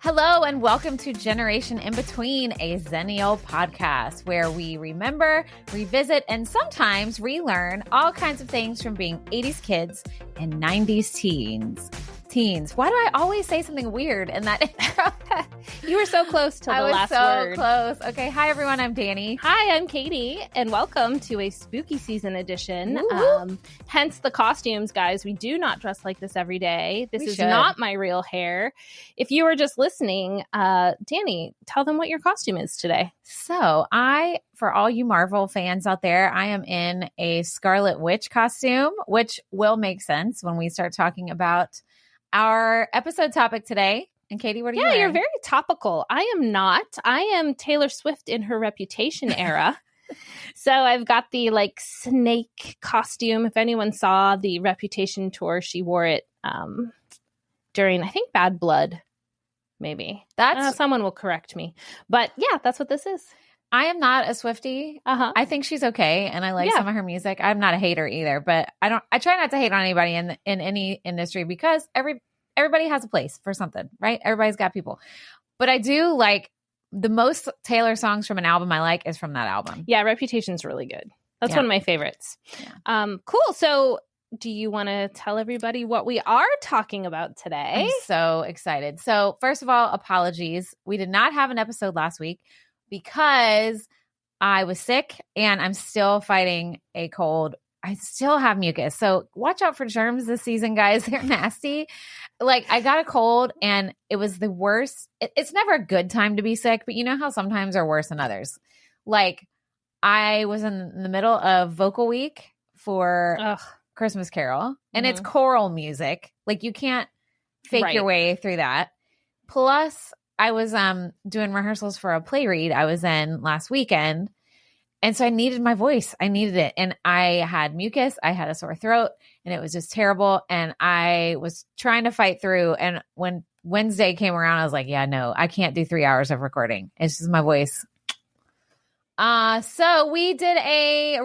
Hello and welcome to Generation In Between, a Xennial podcast where we remember, revisit, and sometimes relearn all kinds of things from being 80s kids and 90s teens. Why do I always say something weird in that intro? You were so close to the last word. I was so close. Okay. Hi, everyone. I'm Danny. Hi, I'm Katie, and welcome to a spooky season edition. Hence the costumes, guys. We do not dress like this every day. This is not my real hair. If you were just listening, Danny, tell them what your costume is today. So for all you Marvel fans out there, I am in a Scarlet Witch costume, which will make sense when we start talking about our episode topic today. And Katie, what are you wearing? You're very topical. I am not. I am Taylor Swift in her Reputation era. So I've got the snake costume. If anyone saw the Reputation tour, she wore it during, I think, Bad Blood, maybe. Someone will correct me. But yeah, that's what this is. I am not a Swiftie. I think she's okay, and I like some of her music. I'm not a hater either, but I try not to hate on anybody in any industry because everybody has a place for something, right? Everybody's got people. But I do like the most Taylor songs from an album I like is from that album. Yeah, Reputation's really good. That's one of my favorites. Yeah. Cool. So do you want to tell everybody what we are talking about today? I'm so excited. So first of all, apologies. We did not have an episode last week because I was sick and I'm still fighting a cold. I still have mucus. So watch out for germs this season, guys. They're nasty. I got a cold and it was the worst. It's never a good time to be sick, but you know how sometimes are worse than others. I was in the middle of vocal week for Christmas Carol and it's choral music. You can't fake your way through that. Plus, I was doing rehearsals for a play read I was in last weekend. And so I needed my voice. I needed it. And I had mucus. I had a sore throat and it was just terrible. And I was trying to fight through. And when Wednesday came around, I was like, yeah, no, I can't do 3 hours of recording. It's just my voice. So we did a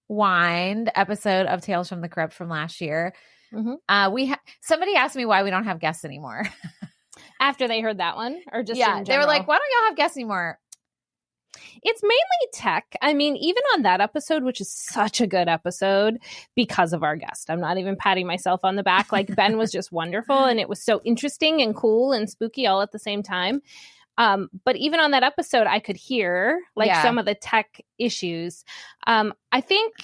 rewind episode of Tales from the Crypt from last year. Somebody asked me why we don't have guests anymore. After they heard that one, or just in general? They were like, why don't y'all have guests anymore? It's mainly tech. I mean, even on that episode, which is such a good episode because of our guest. I'm not even patting myself on the back. Ben was just wonderful and it was so interesting and cool and spooky all at the same time. But even on that episode, I could hear some of the tech issues. I think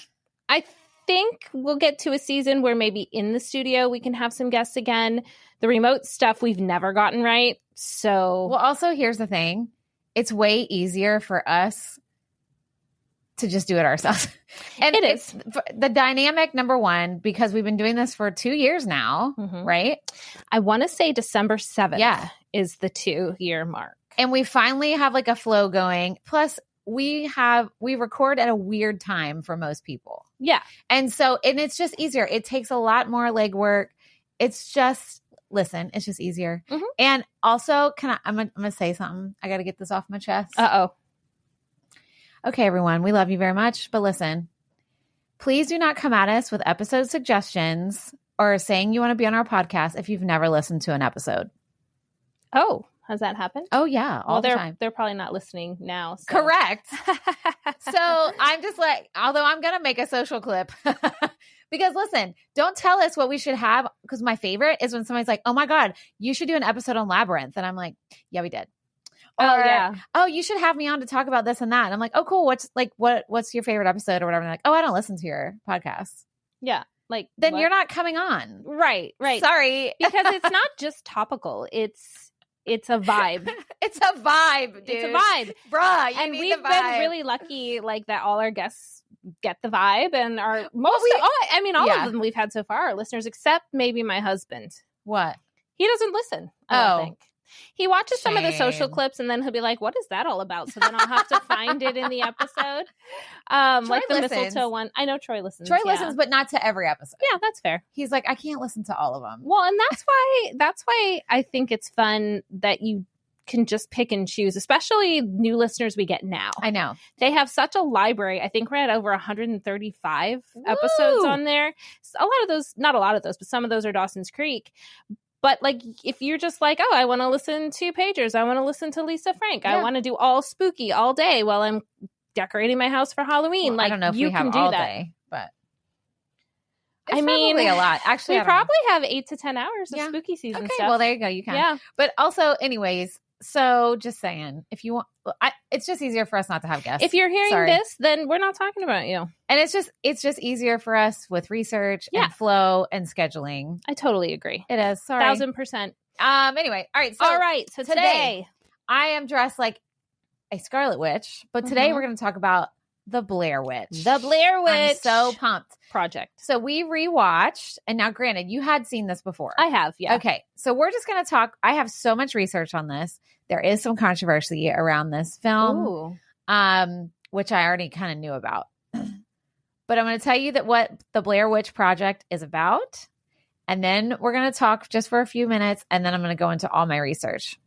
we'll get to a season where maybe in the studio we can have some guests again. The remote stuff we've never gotten right. So, well, also here's the thing. It's way easier for us to just do it ourselves. And it is. The dynamic, number one, because we've been doing this for 2 years now, right? I want to say December 7th is the 2-year mark. And we finally have a flow going. Plus, we record at a weird time for most people. Yeah. And it's just easier. It takes a lot more legwork. It's just... Listen, it's just easier. And also, I'm going to say something. I got to get this off my chest. Uh-oh. Okay, everyone. We love you very much. But listen, please do not come at us with episode suggestions or saying you want to be on our podcast if you've never listened to an episode. Oh, has that happened? Oh, yeah. All the time. They're probably not listening now. So. Correct. So I'm just although I'm going to make a social clip. Because listen, don't tell us what we should have. Because my favorite is when somebody's like, oh my God, you should do an episode on Labyrinth. And I'm like, yeah, we did. Oh, you should have me on to talk about this and that. And I'm like, oh, cool. What's your favorite episode or whatever? And they're like, oh, I don't listen to your podcast. Yeah. Then what? You're not coming on. Right. Sorry. Because it's not just topical. It's a vibe. It's a vibe, dude. It's a vibe. Bruh, and we've been really lucky that all our guests get the vibe and are all of them we've had so far are listeners, except maybe my husband. What? He doesn't listen. I don't think. He watches some of the social clips and then he'll be like, what is that all about? So then I'll have to find it in the episode. Like the mistletoe one. I know Troy listens. Troy listens, but not to every episode. Yeah, that's fair. He's like, I can't listen to all of them. Well, and that's why I think it's fun that you can just pick and choose, especially new listeners we get now. I know. They have such a library. I think we're at over 135 episodes on there. A lot of those, not a lot of those, but some of those are Dawson's Creek. But like, if you're just like, oh, I want to listen to Pagers, I want to listen to Lisa Frank, I want to do all spooky all day while I'm decorating my house for Halloween. Well, like, I don't know if you we have can do all that. day, but I mean, probably a lot. Actually, we probably have 8 to 10 hours of spooky season okay, stuff. well, there you go. You can. Yeah. But also, anyways, so just saying, if you want, it's just easier for us not to have guests. If you're hearing this, then we're not talking about you. And it's just easier for us with research and flow and scheduling. I totally agree. It is. Sorry. 1000%. Anyway. All right. So today I am dressed like a Scarlet Witch, but today we're going to talk about the Blair Witch. The Blair Witch. I'm so pumped. Project. So we rewatched, and now granted, you had seen this before. I have, yeah. Okay. So we're just going to talk. I have so much research on this. There is some controversy around this film, which I already kind of knew about. But I'm going to tell you that what the Blair Witch Project is about. And then we're going to talk just for a few minutes, and then I'm going to go into all my research.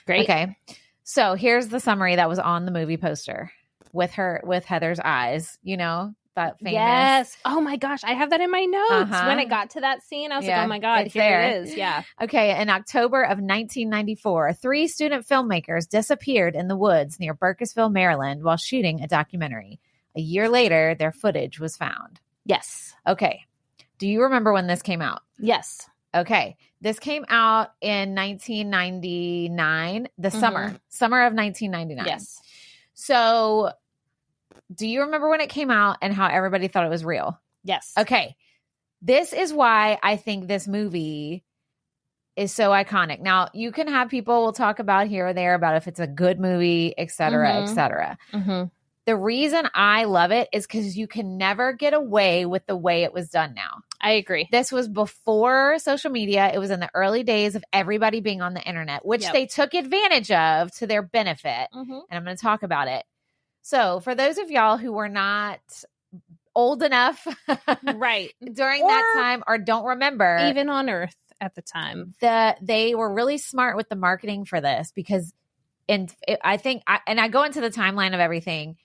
Great. Okay. So here's the summary that was on the movie poster with Heather's eyes, you know, that famous. Yes. Oh my gosh. I have that in my notes. When it got to that scene, I was like, oh my God, here it is. Yeah. Okay. In October of 1994, 3 student filmmakers disappeared in the woods near Burkittsville, Maryland, while shooting a documentary. A year later, their footage was found. Yes. Okay. Do you remember when this came out? Yes. Okay. This came out in 1999, the summer of 1999. Yes. So do you remember when it came out and how everybody thought it was real? Yes. Okay. This is why I think this movie is so iconic. Now, you can have people will talk about here or there about if it's a good movie, et cetera, et cetera. The reason I love it is because you can never get away with the way it was done now. I agree. This was before social media. It was in the early days of everybody being on the internet, which they took advantage of to their benefit. And I'm going to talk about it. So for those of y'all who were not old enough right during that time or don't remember. Even on Earth at the time. They were really smart with the marketing for this because I go into the timeline of everything.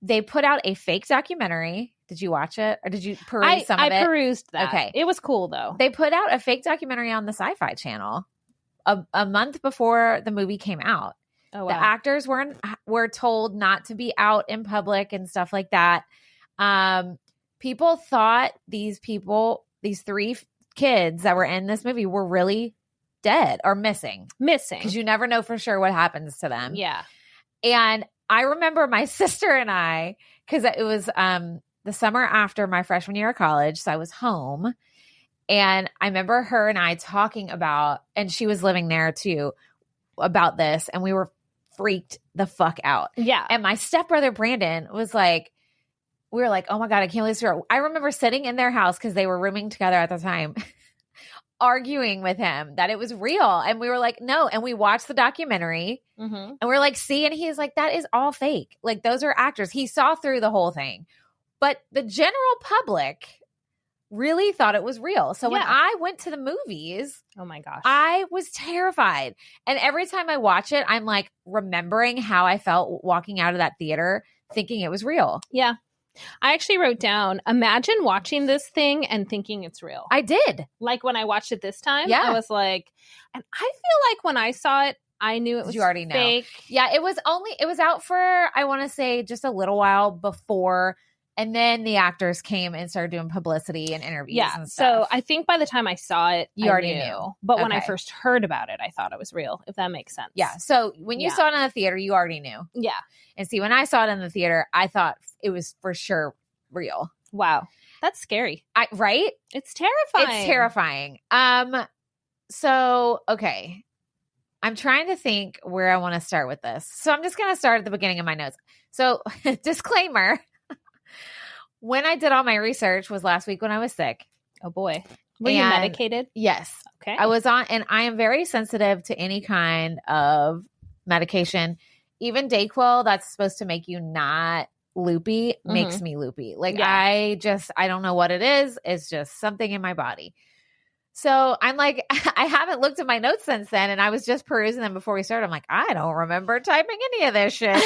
They put out a fake documentary. Did you watch it? Or did you peruse some of it? I perused that. Okay. It was cool, though. They put out a fake documentary on the Syfy channel a month before the movie came out. Oh, wow. The actors were told not to be out in public and stuff like that. People thought these 3 kids that were in this movie were really dead or missing. Because you never know for sure what happens to them. Yeah. And I remember my sister and I, because it was the summer after my freshman year of college, so I was home. And I remember her and I talking about, and she was living there too, about this. And we were freaked the fuck out. Yeah. And my stepbrother, Brandon, was like, we were like, oh my God, I can't believe this. I remember sitting in their house because they were rooming together at the time, arguing with him that it was real. And we were like, no. And we watched the documentary and we're like, see, and he's like, that is all fake. Like, those are actors. He saw through the whole thing. But the general public really thought it was real. So when I went to the movies, oh my gosh, I was terrified. And every time I watch it, I'm like remembering how I felt walking out of that theater thinking it was real. Yeah. I actually wrote down, imagine watching this thing and thinking it's real. I did. Like when I watched it this time, yeah. I was like, and I feel like when I saw it, I knew it was you already know. Fake. Yeah, it was out for, I want to say, just a little while before. And then the actors came and started doing publicity and interviews and stuff. So I think by the time I saw it, you already knew. But when I first heard about it, I thought it was real, if that makes sense. Yeah. So when you saw it in the theater, you already knew. Yeah. And see, when I saw it in the theater, I thought it was for sure real. Wow. That's scary. Right? It's terrifying. It's terrifying. So, okay. I'm trying to think where I want to start with this. So I'm just going to start at the beginning of my notes. So disclaimer, when I did all my research was last week when I was sick. Oh boy. Were you medicated? Yes. Okay. I was on, and I am very sensitive to any kind of medication. Even Dayquil, that's supposed to make you not loopy, makes me loopy. Like I don't know what it is. It's just something in my body. So I'm like, I haven't looked at my notes since then. And I was just perusing them before we started. I'm like, I don't remember typing any of this shit.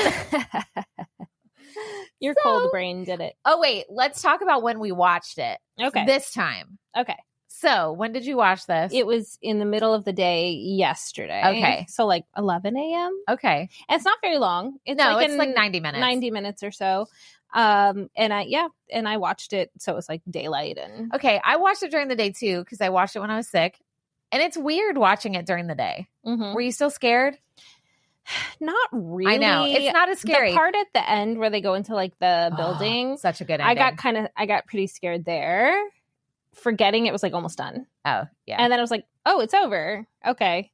Your cold brain did it. Oh, wait. Let's talk about when we watched it. Okay. This time. Okay. So when did you watch this? It was in the middle of the day yesterday. Okay. So like 11 a.m. Okay. And it's not very long. It's it's like 90 minutes. 90 minutes or so. And I watched it. So it was like daylight and. Okay. I watched it during the day too, because I watched it when I was sick. And it's weird watching it during the day. Mm-hmm. Were you still scared? Not really. I know. It's not as scary. The part at the end where they go into like the building. Such a good ending. I got pretty scared there, forgetting it was like almost done. Oh, yeah. And then I was like, oh, it's over. Okay.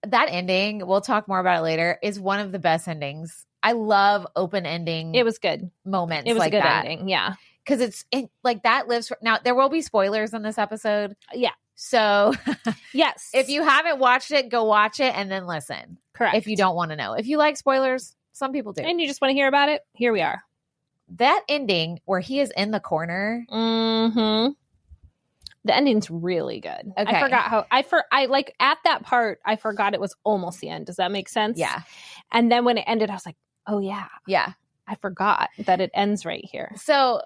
That ending, we'll talk more about it later, is one of the best endings. I love open ending. It was good. Moments it was like a good that. ending. Yeah. Because like that lives. Now, there will be spoilers in this episode. Yeah. So, yes. If you haven't watched it, go watch it and then listen. Correct. If you don't want to know. If you like spoilers, some people do. And you just want to hear about it, here we are. That ending where he is in the corner. Mm-hmm. The ending's really good. Okay. I forgot how I like at that part, I forgot it was almost the end. Does that make sense? Yeah. And then when it ended, I was like, oh yeah. Yeah. I forgot that it ends right here. So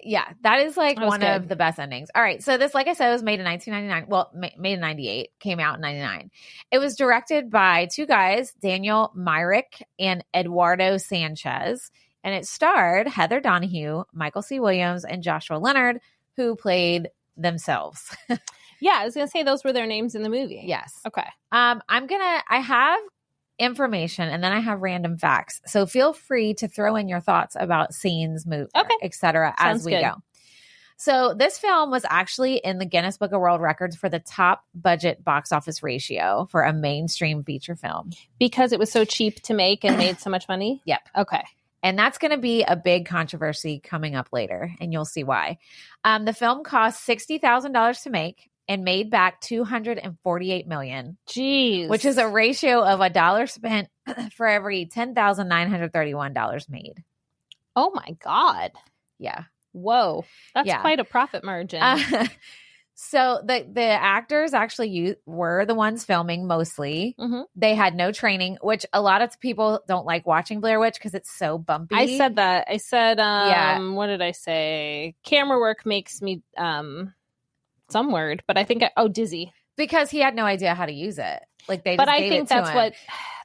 yeah, that is like one good. of the best endings. All right. So this, like I said, was made in 1999. Well, made in 98, came out in 99. It was directed by two guys, Daniel Myrick and Eduardo Sanchez. And it starred Heather Donahue, Michael C. Williams, and Joshua Leonard, who played themselves. Yeah, I was going to say those were their names in the movie. Yes. Okay. I have information and then I have random facts. So feel free to throw in your thoughts about scenes, movies, etc. as we go. So this film was actually in the Guinness Book of World Records for the top budget box office ratio for a mainstream feature film. Because it was so cheap to make and made so much money? Yep. Okay. And that's going to be a big controversy coming up later, and you'll see why. The film cost $60,000 to make and made back $248 million. Jeez. Which is a ratio of $1 spent for every $10,931 made. Oh my God. Yeah. Whoa. That's quite a profit margin. So the actors actually were the ones filming mostly. Mm-hmm. They had no training, which a lot of people don't like watching Blair Witch because it's so bumpy. I said that. I said, what did I say? Camera work makes me, some word, but I think, dizzy. Because he had no idea how to use it. Like they just But I gave think it to him.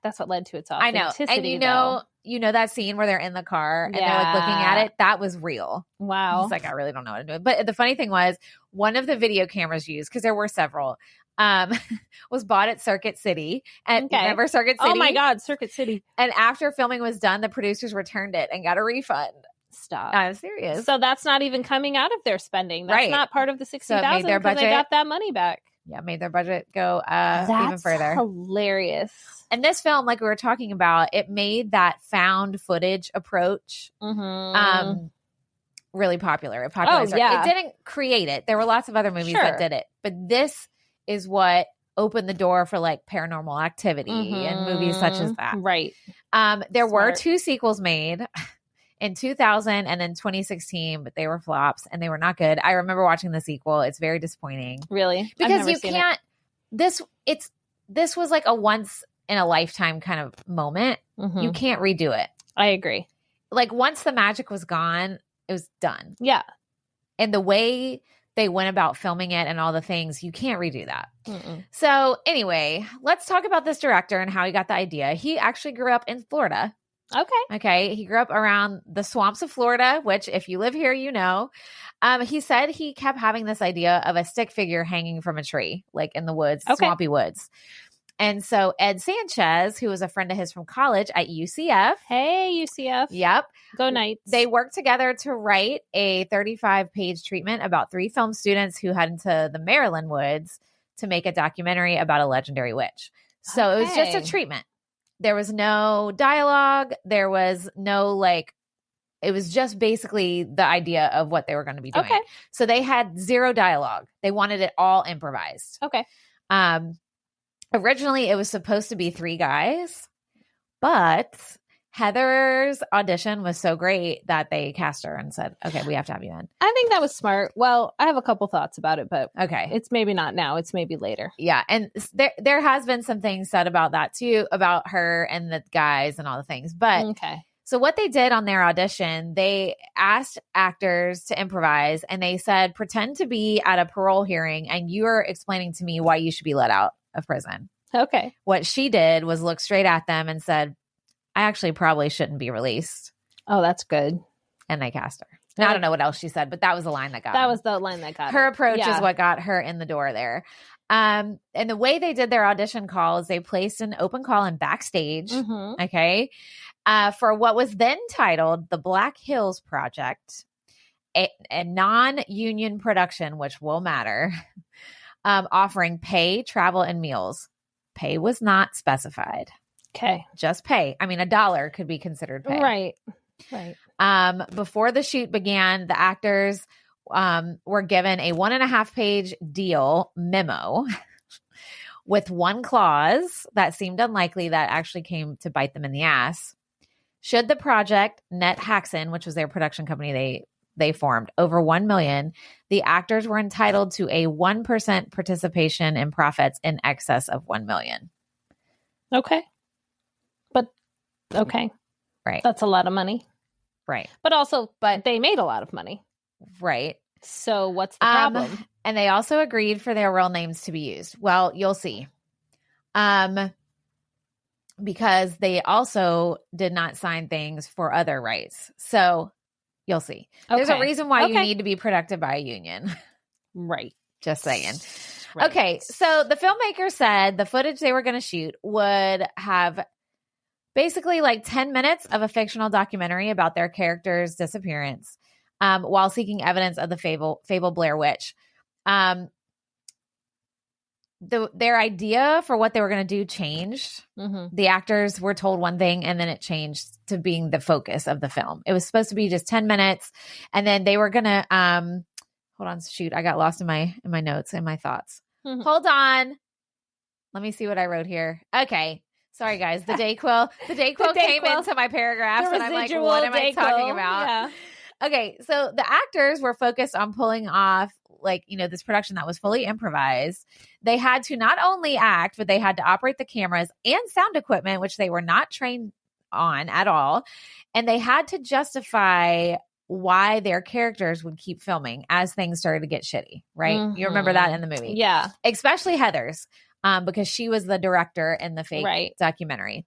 that's what led to its I know. authenticity. And you know that scene where they're in the car and they're like looking at it? That was real. Wow. He's like, I really don't know how to do it. But the funny thing was, one of the video cameras used, because there were several, was bought at Circuit City. And remember Circuit City? Oh my God, Circuit City. And after filming was done, the producers returned it and got a refund. Stop. I'm serious. So that's not even coming out of their spending. That's not part of the $60,000 because they got that money back. Yeah, made their budget go even further. That's hilarious. And this film, like we were talking about, it made that found footage approach really popular. It popularized it. It didn't create it. There were lots of other movies that did it. But this is what opened the door for like Paranormal Activity and movies such as that. Right. There were 2 sequels made in 2000 and then 2016, but they were flops and they were not good. I remember watching the sequel. It's very disappointing. Really? Because you can't this was like a once in a lifetime kind of moment. You can't redo it. I agree. Like once the magic was gone, it was done. Yeah. And the way they went about filming it and all the things, you can't redo that. So anyway, let's talk about this director and how he got the idea. He actually grew up in Florida. Okay. He grew up around the swamps of Florida, which if you live here, you know. He said he kept having this idea of a stick figure hanging from a tree, like in the woods, swampy woods. And so Ed Sanchez, who was a friend of his from college at UCF. Hey, UCF. Yep. Go Knights. They worked together to write a 35-page treatment about 3 film students who head into the Maryland woods to make a documentary about a legendary witch. So it was just a treatment. There was no dialogue. There was no it was just basically the idea of what they were going to be doing. Okay. So they had 0 dialogue. They wanted it all improvised. Okay. Originally it was supposed to be 3 guys, but Heather's audition was so great that they cast her and said, okay, we have to have you in. I think that was smart. Well, I have a couple thoughts about it, but okay, it's maybe not now. It's maybe later. Yeah. And there has been some things said about that too, about her and the guys and all the things. But So what they did on their audition, they asked actors to improvise, and they said, pretend to be at a parole hearing and you're explaining to me why you should be let out of prison. Okay. What she did was look straight at them and said, I actually probably shouldn't be released. Oh, that's good. And they cast her. Now, I don't know what else she said, but that was the line that got That him. was the line that got her her. approach is what got her in the door there. And the way they did their audition call is they placed an open call in backstage. Mm-hmm. Okay. For what was then titled the Black Hills Project, a non-union production, which will matter, offering pay, travel, and meals. Pay was not specified. Okay. Just pay. I mean, $1 could be considered pay. Right. Before the shoot began, the actors were given a 1.5-page deal memo with one clause that seemed unlikely that actually came to bite them in the ass. Should the project net Haxon, which was their production company they formed, over $1 million, the actors were entitled to a 1% participation in profits in excess of $1 million. Okay. Okay. Right. That's a lot of money. Right. But they made a lot of money. Right. So what's the problem? And they also agreed for their real names to be used. Well, you'll see. Because they also did not sign things for other rights. So you'll see. Okay. There's a reason why you need to be protected by a union. Right. Just saying. Right. Okay. So the filmmaker said the footage they were going to shoot would have basically like 10 minutes of a fictional documentary about their character's disappearance while seeking evidence of the fable Blair Witch. Their idea for what they were going to do changed. Mm-hmm. The actors were told one thing and then it changed to being the focus of the film. It was supposed to be just 10 minutes and then they were going to hold on, shoot, I got lost in my notes and my thoughts. Mm-hmm. Hold on. Let me see what I wrote here. Okay. Sorry guys, the Dayquil came into my paragraphs and I'm like, what am I talking about? Yeah. Okay, so the actors were focused on pulling off this production that was fully improvised. They had to not only act, but they had to operate the cameras and sound equipment, which they were not trained on at all. And they had to justify why their characters would keep filming as things started to get shitty, right? Mm-hmm. You remember that in the movie. Yeah. Especially Heather's, because she was the director in the fake documentary.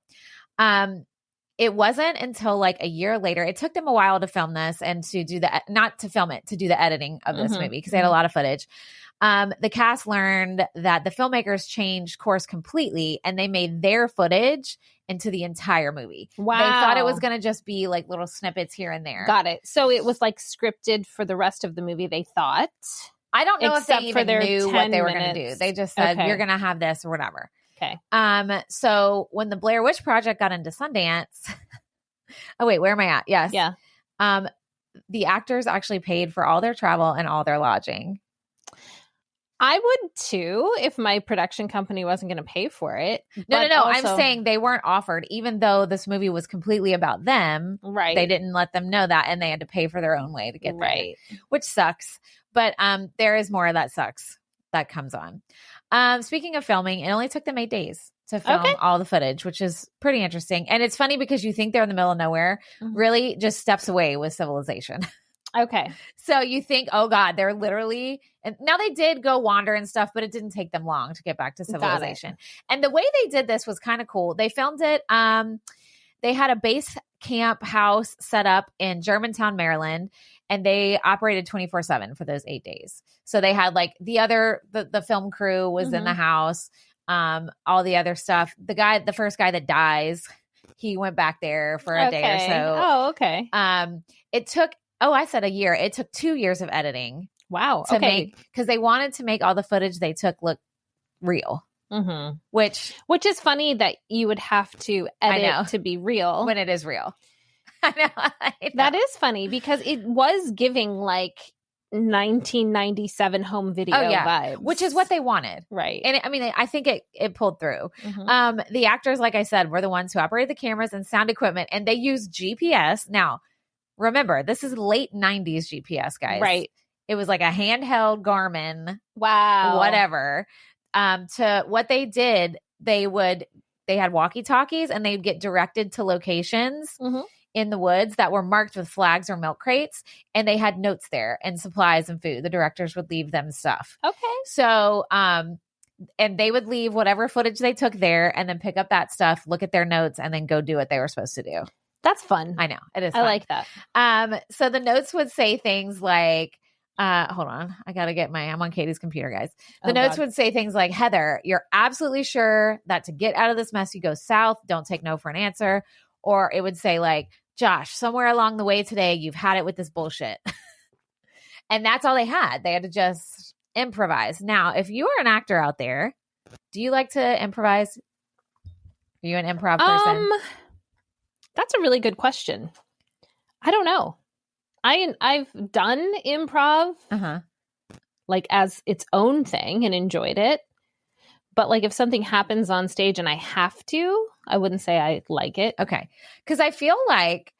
It wasn't until like a year later. It took them a while to film this and to do to do the editing of this movie because they had a lot of footage. The cast learned that the filmmakers changed course completely and they made their footage into the entire movie. Wow. They thought it was going to just be like little snippets here and there. Got it. So it was like scripted for the rest of the movie, they thought. I don't know if they even knew what they were going to do. They just said, you're going to have this or whatever. Okay. So when the Blair Witch Project got into Sundance, oh wait, where am I at? Yes. Yeah. The actors actually paid for all their travel and all their lodging. I would too if my production company wasn't going to pay for it. No. I'm saying they weren't offered, even though this movie was completely about them. Right. They didn't let them know that, and they had to pay for their own way to get there. Right. Which sucks. But there is more of that sucks that comes on. Speaking of filming, it only took them 8 days to film all the footage, which is pretty interesting. And it's funny because you think they're in the middle of nowhere, really just steps away with civilization. Okay. So you think, oh God, they're literally, and now they did go wander and stuff, but it didn't take them long to get back to civilization. And the way they did this was kind of cool. They filmed it. They had a base camp house set up in Germantown, Maryland, and they operated 24/7 for those 8 days. So they had like the film crew was in the house, all the other stuff. The first guy that dies, he went back there for a day or so. Oh, okay. It took, I said a year. It took 2 years of editing. Wow. To make, because they wanted to make all the footage they took look real. Mm-hmm. Which is funny that you would have to edit to be real when it is real. I know. That is funny because it was giving like 1997 home video vibes, which is what they wanted, right? And I mean, I think it pulled through. The actors, like I said, were the ones who operated the cameras and sound equipment, and they used GPS. Now, remember, this is late 90s GPS, guys. Right? It was like a handheld Garmin, whatever. To what they did, they had walkie-talkies and they'd get directed to locations in the woods that were marked with flags or milk crates, and they had notes there and supplies and food. The directors would leave them stuff. Okay. So, and they would leave whatever footage they took there and then pick up that stuff, look at their notes, and then go do what they were supposed to do. That's fun. I know. It is fun. I like that. So the notes would say things like, hold on, I got to get I'm on Katie's computer, guys. The notes would say things like, Heather, you're absolutely sure that to get out of this mess, you go south. Don't take no for an answer. Or it would say like, Josh, somewhere along the way today, you've had it with this bullshit. And that's all they had. They had to just improvise. Now, if you are an actor out there, do you like to improvise? Are you an improv person? That's a really good question. I don't know. I've done improv like as its own thing and enjoyed it. But like if something happens on stage and I have to, I wouldn't say I like it. Okay. Because I feel like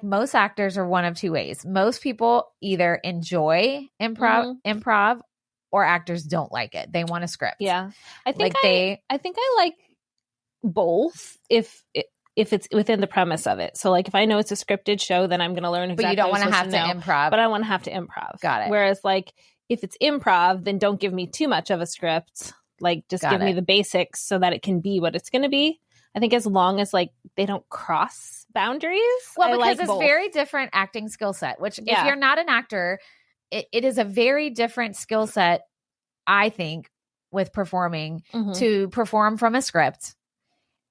most actors are one of two ways. Most people either enjoy improv or actors don't like it. They want a script. Yeah. I think I like both if it's within the premise of it. So like if I know it's a scripted show, then I'm going to learn exactly. But you don't want to have to improv. But I want to have to improv. Got it. Whereas like if it's improv, then don't give me too much of a script. Like just give me the basics so that it can be what it's going to be. I think as long as like they don't cross boundaries. Well, because it's very different acting skill set, which if you're not an actor, it is a very different skill set, I think, with performing to perform from a script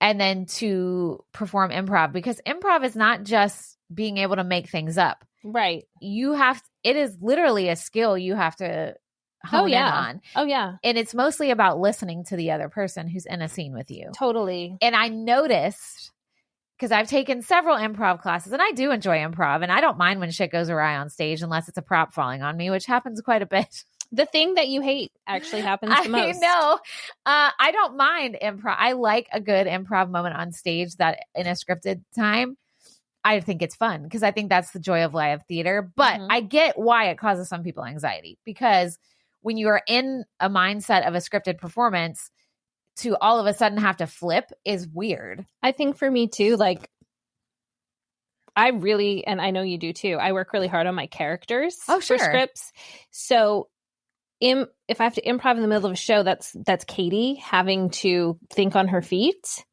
and then to perform improv, because improv is not just being able to make things up. Right. It is literally a skill you have to hone in on. Oh, yeah. And it's mostly about listening to the other person who's in a scene with you. Totally. And I noticed, because I've taken several improv classes, and I do enjoy improv, and I don't mind when shit goes awry on stage unless it's a prop falling on me, which happens quite a bit. The thing that you hate actually happens the most. I know. I don't mind improv. I like a good improv moment on stage that in a scripted time. I think it's fun because I think that's the joy of live theater. But I get why it causes some people anxiety, because when you are in a mindset of a scripted performance, to all of a sudden have to flip is weird. I think for me too, like I really, and I know you do too, I work really hard on my characters for scripts. So if I have to improv in the middle of a show, that's Katie having to think on her feet,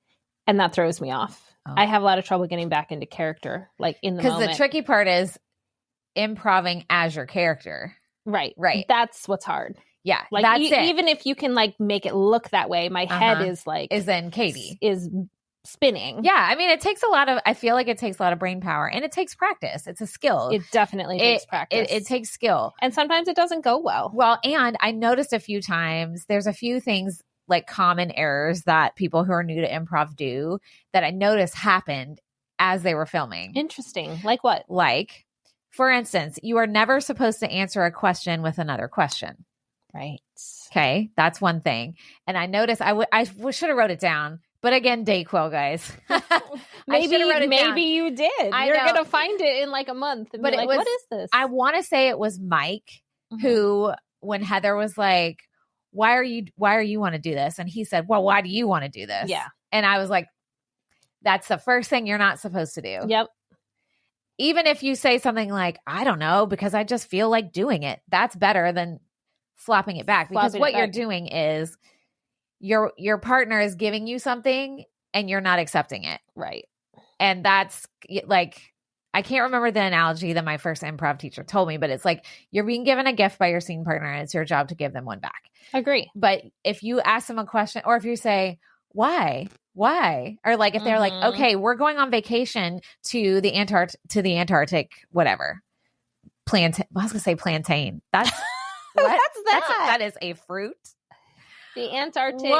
and that throws me off. Oh. I have a lot of trouble getting back into character, like in the moment. Because the tricky part is improving as your character. Right. That's what's hard. Yeah, like that's it. Even if you can like make it look that way, my head is in Katie is spinning. Yeah, I mean, I feel like it takes a lot of brain power, and it takes practice. It's a skill. It definitely takes practice. It takes skill, and sometimes it doesn't go well. Well, and I noticed a few times there's a few things like common errors that people who are new to improv do that I noticed happened as they were filming. Interesting. Like what? Like, for instance, you are never supposed to answer a question with another question. Right. Okay. That's one thing. And I noticed I should have wrote it down, but again, Dayquil, guys. maybe you did. You're going to find it in like a month. And be like, what is this? I want to say it was Mike who, when Heather was like, why are you want to do this? And he said, well, why do you want to do this? Yeah. And I was like, that's the first thing you're not supposed to do. Yep. Even if you say something like, I don't know, because I just feel like doing it. That's better than flopping it back. Because what you're doing is your partner is giving you something and you're not accepting it. Right. And that's like, I can't remember the analogy that my first improv teacher told me, but it's like you're being given a gift by your scene partner and it's your job to give them one back. Agree. But if you ask them a question, or if you say, why? Or like if they're like, okay, we're going on vacation to the Antarctic, whatever. I was going to say plantain. That's what? That is a fruit. The Antarctic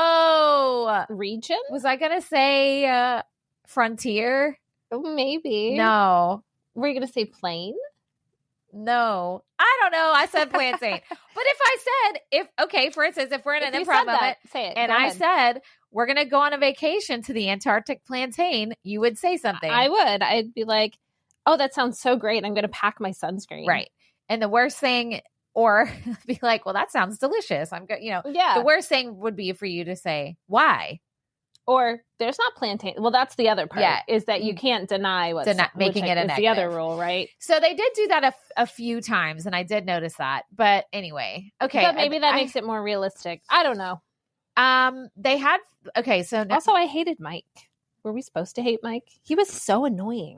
region? Was I going to say frontier? Maybe. No. Were you going to say plain? No. I don't know. I said plantain. But if I said, for instance, if we're in an improv moment, say it. And I said, we're going to go on a vacation to the Antarctic plantain, you would say something. I would. I'd be like, oh, that sounds so great. I'm going to pack my sunscreen. Right. And the worst thing, or be like, well, that sounds delicious. The worst thing would be for you to say, why? Or there's not plantain. Well, that's the other part. Yeah. Is that you can't deny what's making it a negative. The other rule, right? So they did do that a few times, and I did notice that. But anyway, okay. But maybe that makes it more realistic. I don't know. They had so also I hated Mike. Were we supposed to hate Mike? He was so annoying.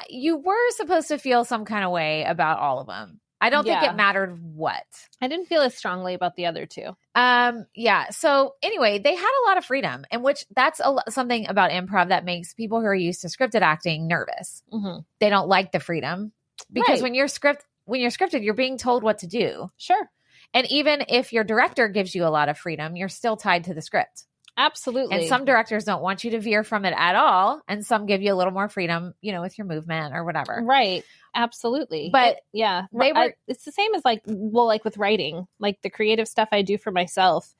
You were supposed to feel some kind of way about all of them. I don't think it mattered what. I didn't feel as strongly about the other two. Yeah. So anyway, they had a lot of freedom, and which that's something about improv that makes people who are used to scripted acting nervous. Mm-hmm. They don't like the freedom because when you're scripted, you're being told what to do. Sure. And even if your director gives you a lot of freedom, you're still tied to the script. Absolutely. And some directors don't want you to veer from it at all. And some give you a little more freedom, with your movement or whatever. Right. Absolutely. But it's the same as like with writing, like the creative stuff I do for myself,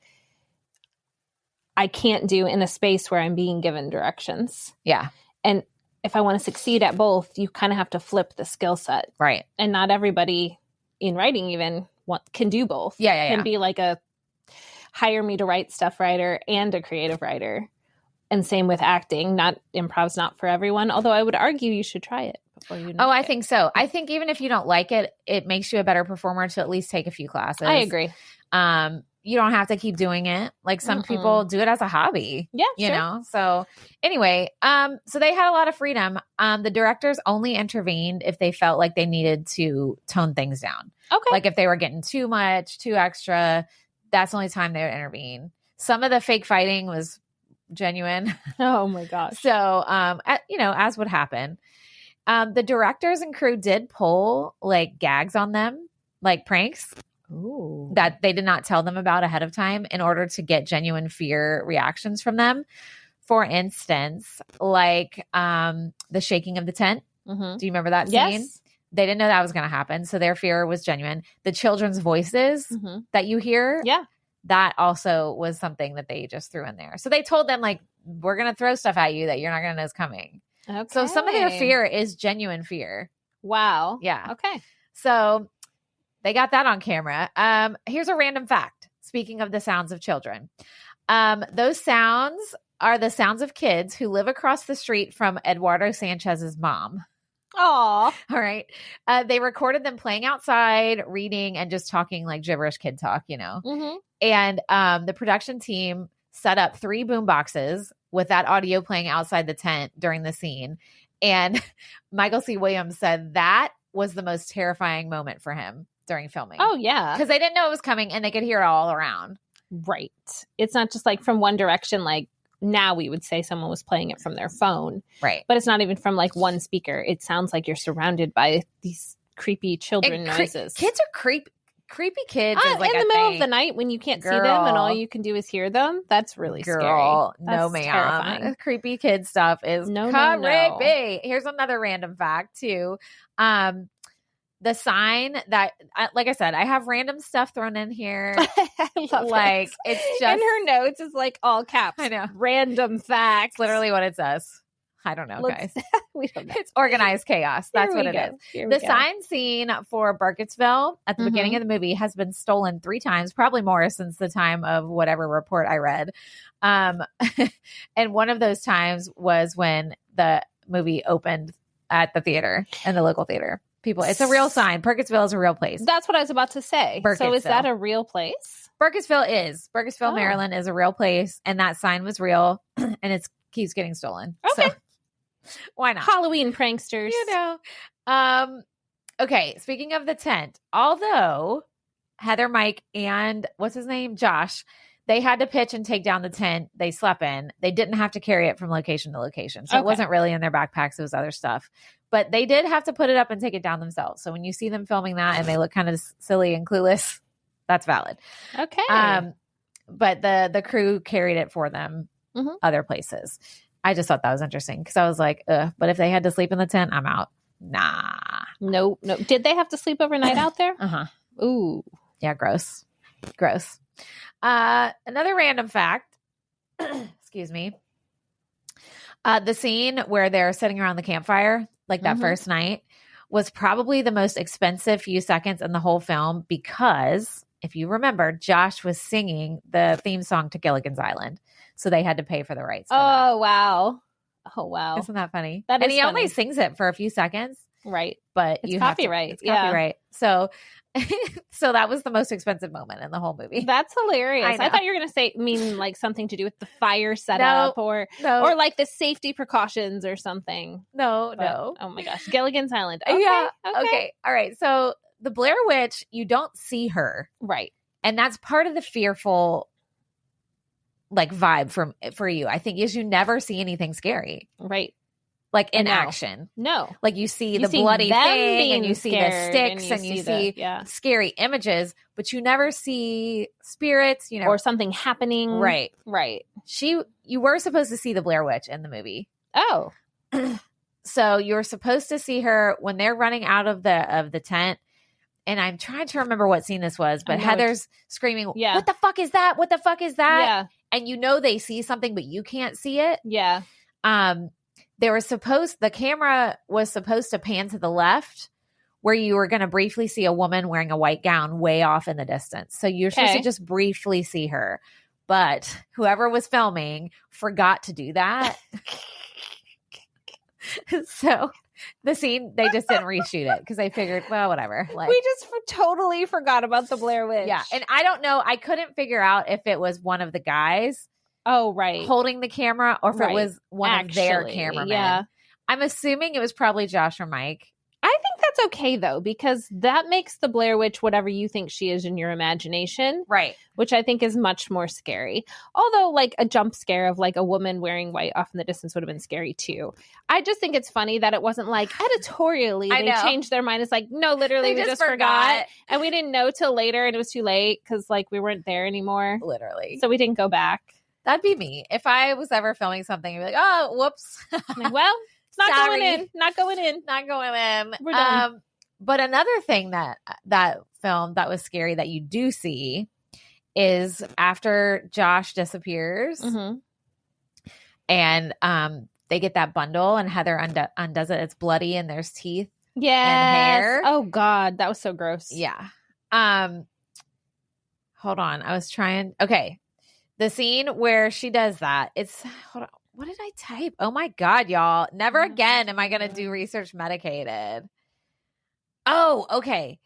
I can't do in a space where I'm being given directions. Yeah. And if I want to succeed at both, you kind of have to flip the skill set. Right. And not everybody in writing even can do both. Yeah. Can be like a hire me to write stuff writer and a creative writer. And same with acting. Improv's not for everyone, although I would argue you should try it before you know I think so. I think even if you don't like it, it makes you a better performer to at least take a few classes. I agree. You don't have to keep doing it. Like some people do it as a hobby. Yeah, you know? So anyway, so they had a lot of freedom. The directors only intervened if they felt like they needed to tone things down. Okay. Like if they were getting too much, too extra, that's the only time they would intervene. Some of the fake fighting was genuine. Oh my gosh. So, as would happen. The directors and crew did pull like gags on them, like pranks. Ooh. That they did not tell them about ahead of time in order to get genuine fear reactions from them. For instance, like the shaking of the tent. Mm-hmm. Do you remember that scene? Yes. They didn't know that was going to happen. So their fear was genuine. The children's voices that you hear. Yeah. That also was something that they just threw in there. So they told them, like, we're going to throw stuff at you that you're not going to know is coming. Okay. So some of their fear is genuine fear. Wow. Yeah. Okay. So they got that on camera. Here's a random fact. Speaking of the sounds of children. Those sounds are the sounds of kids who live across the street from Eduardo Sanchez's mom. Aw. All right. They recorded them playing outside, reading, and just talking like gibberish kid talk, Mm-hmm. And the production team set up 3 boom boxes with that audio playing outside the tent during the scene. And Michael C. Williams said that was the most terrifying moment for him during filming. Oh, yeah. Because they didn't know it was coming and they could hear it all around. Right. It's not just like from one direction, like now we would say someone was playing it from their phone. Right. But it's not even from like one speaker. It sounds like you're surrounded by these creepy children noises. Kids are creepy kids. Is like in the middle of the night when you can't see them and all you can do is hear them. That's really scary. No, That's ma'am. terrifying. Creepy kid stuff is creepy. No. Here's another random fact too. The sign that, like I said, I have random stuff thrown in here. I love like it. It's just in her notes is like all caps. I know. Random facts. It's literally what it says. I don't know, guys. We don't know. It's organized chaos. That's what it is. The sign scene for Burkittsville at the beginning of the movie has been stolen 3 times, probably more since the time of whatever report I read. And one of those times was when the movie opened at the theater, in the local theater. People, it's a real sign. Burkittsville is a real place. That's what I was about to say. So is that a real place? Burkittsville, Maryland is a real place. And that sign was real and it keeps getting stolen. Okay. So, why not? Halloween pranksters. Okay. Speaking of the tent, although Heather, Mike, and what's his name? Josh, they had to pitch and take down the tent they slept in. They didn't have to carry it from location to location. So it wasn't really in their backpacks. It was other stuff. But they did have to put it up and take it down themselves. So when you see them filming that and they look kind of silly and clueless, that's valid. Okay. But the crew carried it for them other places. I just thought that was interesting because I was like, ugh, but if they had to sleep in the tent, I'm out. Nah. No. Did they have to sleep overnight out there? Ooh. Yeah, gross. Another random fact, excuse me. The scene where they're sitting around the campfire, like that first night, was probably the most expensive few seconds in the whole film because, if you remember, Josh was singing the theme song to Gilligan's Island. So they had to pay for the rights. For that. Wow. Oh, wow. Isn't that funny? That and is he funny. only sings it for a few seconds. Right. But it's you copyright. It's copyright. So so that was the most expensive moment in the whole movie. That's hilarious. I thought you were going to mean like something to do with the fire setup or like the safety precautions or something. No. Oh my gosh. Gilligan's Island. Okay, yeah. Okay. All right. So the Blair Witch, you don't see her. Right. And that's part of the fearful like vibe for you. I think is you never see anything scary. Right. Like in action. No. Like you see the bloody thing and you see the sticks and you see scary images, but you never see spirits, or something happening. Right. Right. You were supposed to see the Blair Witch in the movie. Oh. So you were supposed to see her when they're running out of the tent. And I'm trying to remember what scene this was, but Heather's screaming, what the fuck is that? What the fuck is that? Yeah. And they see something, but you can't see it. Yeah. The camera was supposed to pan to the left where you were going to briefly see a woman wearing a white gown way off in the distance. So you're supposed to just briefly see her. But whoever was filming forgot to do that. So the scene, they just didn't reshoot it because they figured, well, whatever. Like, we just totally forgot about the Blair Witch. Yeah. And I don't know. I couldn't figure out if it was one of the guys. Oh, right. Holding the camera or if it was one of their cameramen. Yeah. I'm assuming it was probably Josh or Mike. I think that's okay, though, because that makes the Blair Witch whatever you think she is in your imagination. Right. Which I think is much more scary. Although, like, a jump scare of, like, a woman wearing white off in the distance would have been scary, too. I just think it's funny that it wasn't, like, editorially. They changed their mind. It's like, no, literally, we just forgot. And we didn't know till later, and it was too late because, like, we weren't there anymore. Literally. So we didn't go back. That'd be me. If I was ever filming something, I'd be like, oh, whoops. Well, it's not going in. Not going in. Not going in. We're done. But another thing that film that was scary that you do see is after Josh disappears and they get that bundle and Heather undoes it. It's bloody and there's teeth and hair. Oh, God. That was so gross. Yeah. Hold on. I was trying. Okay. The scene where she does that, hold on. What did I type? Oh my God, y'all. Never again am I going to do research medicated. Oh, okay.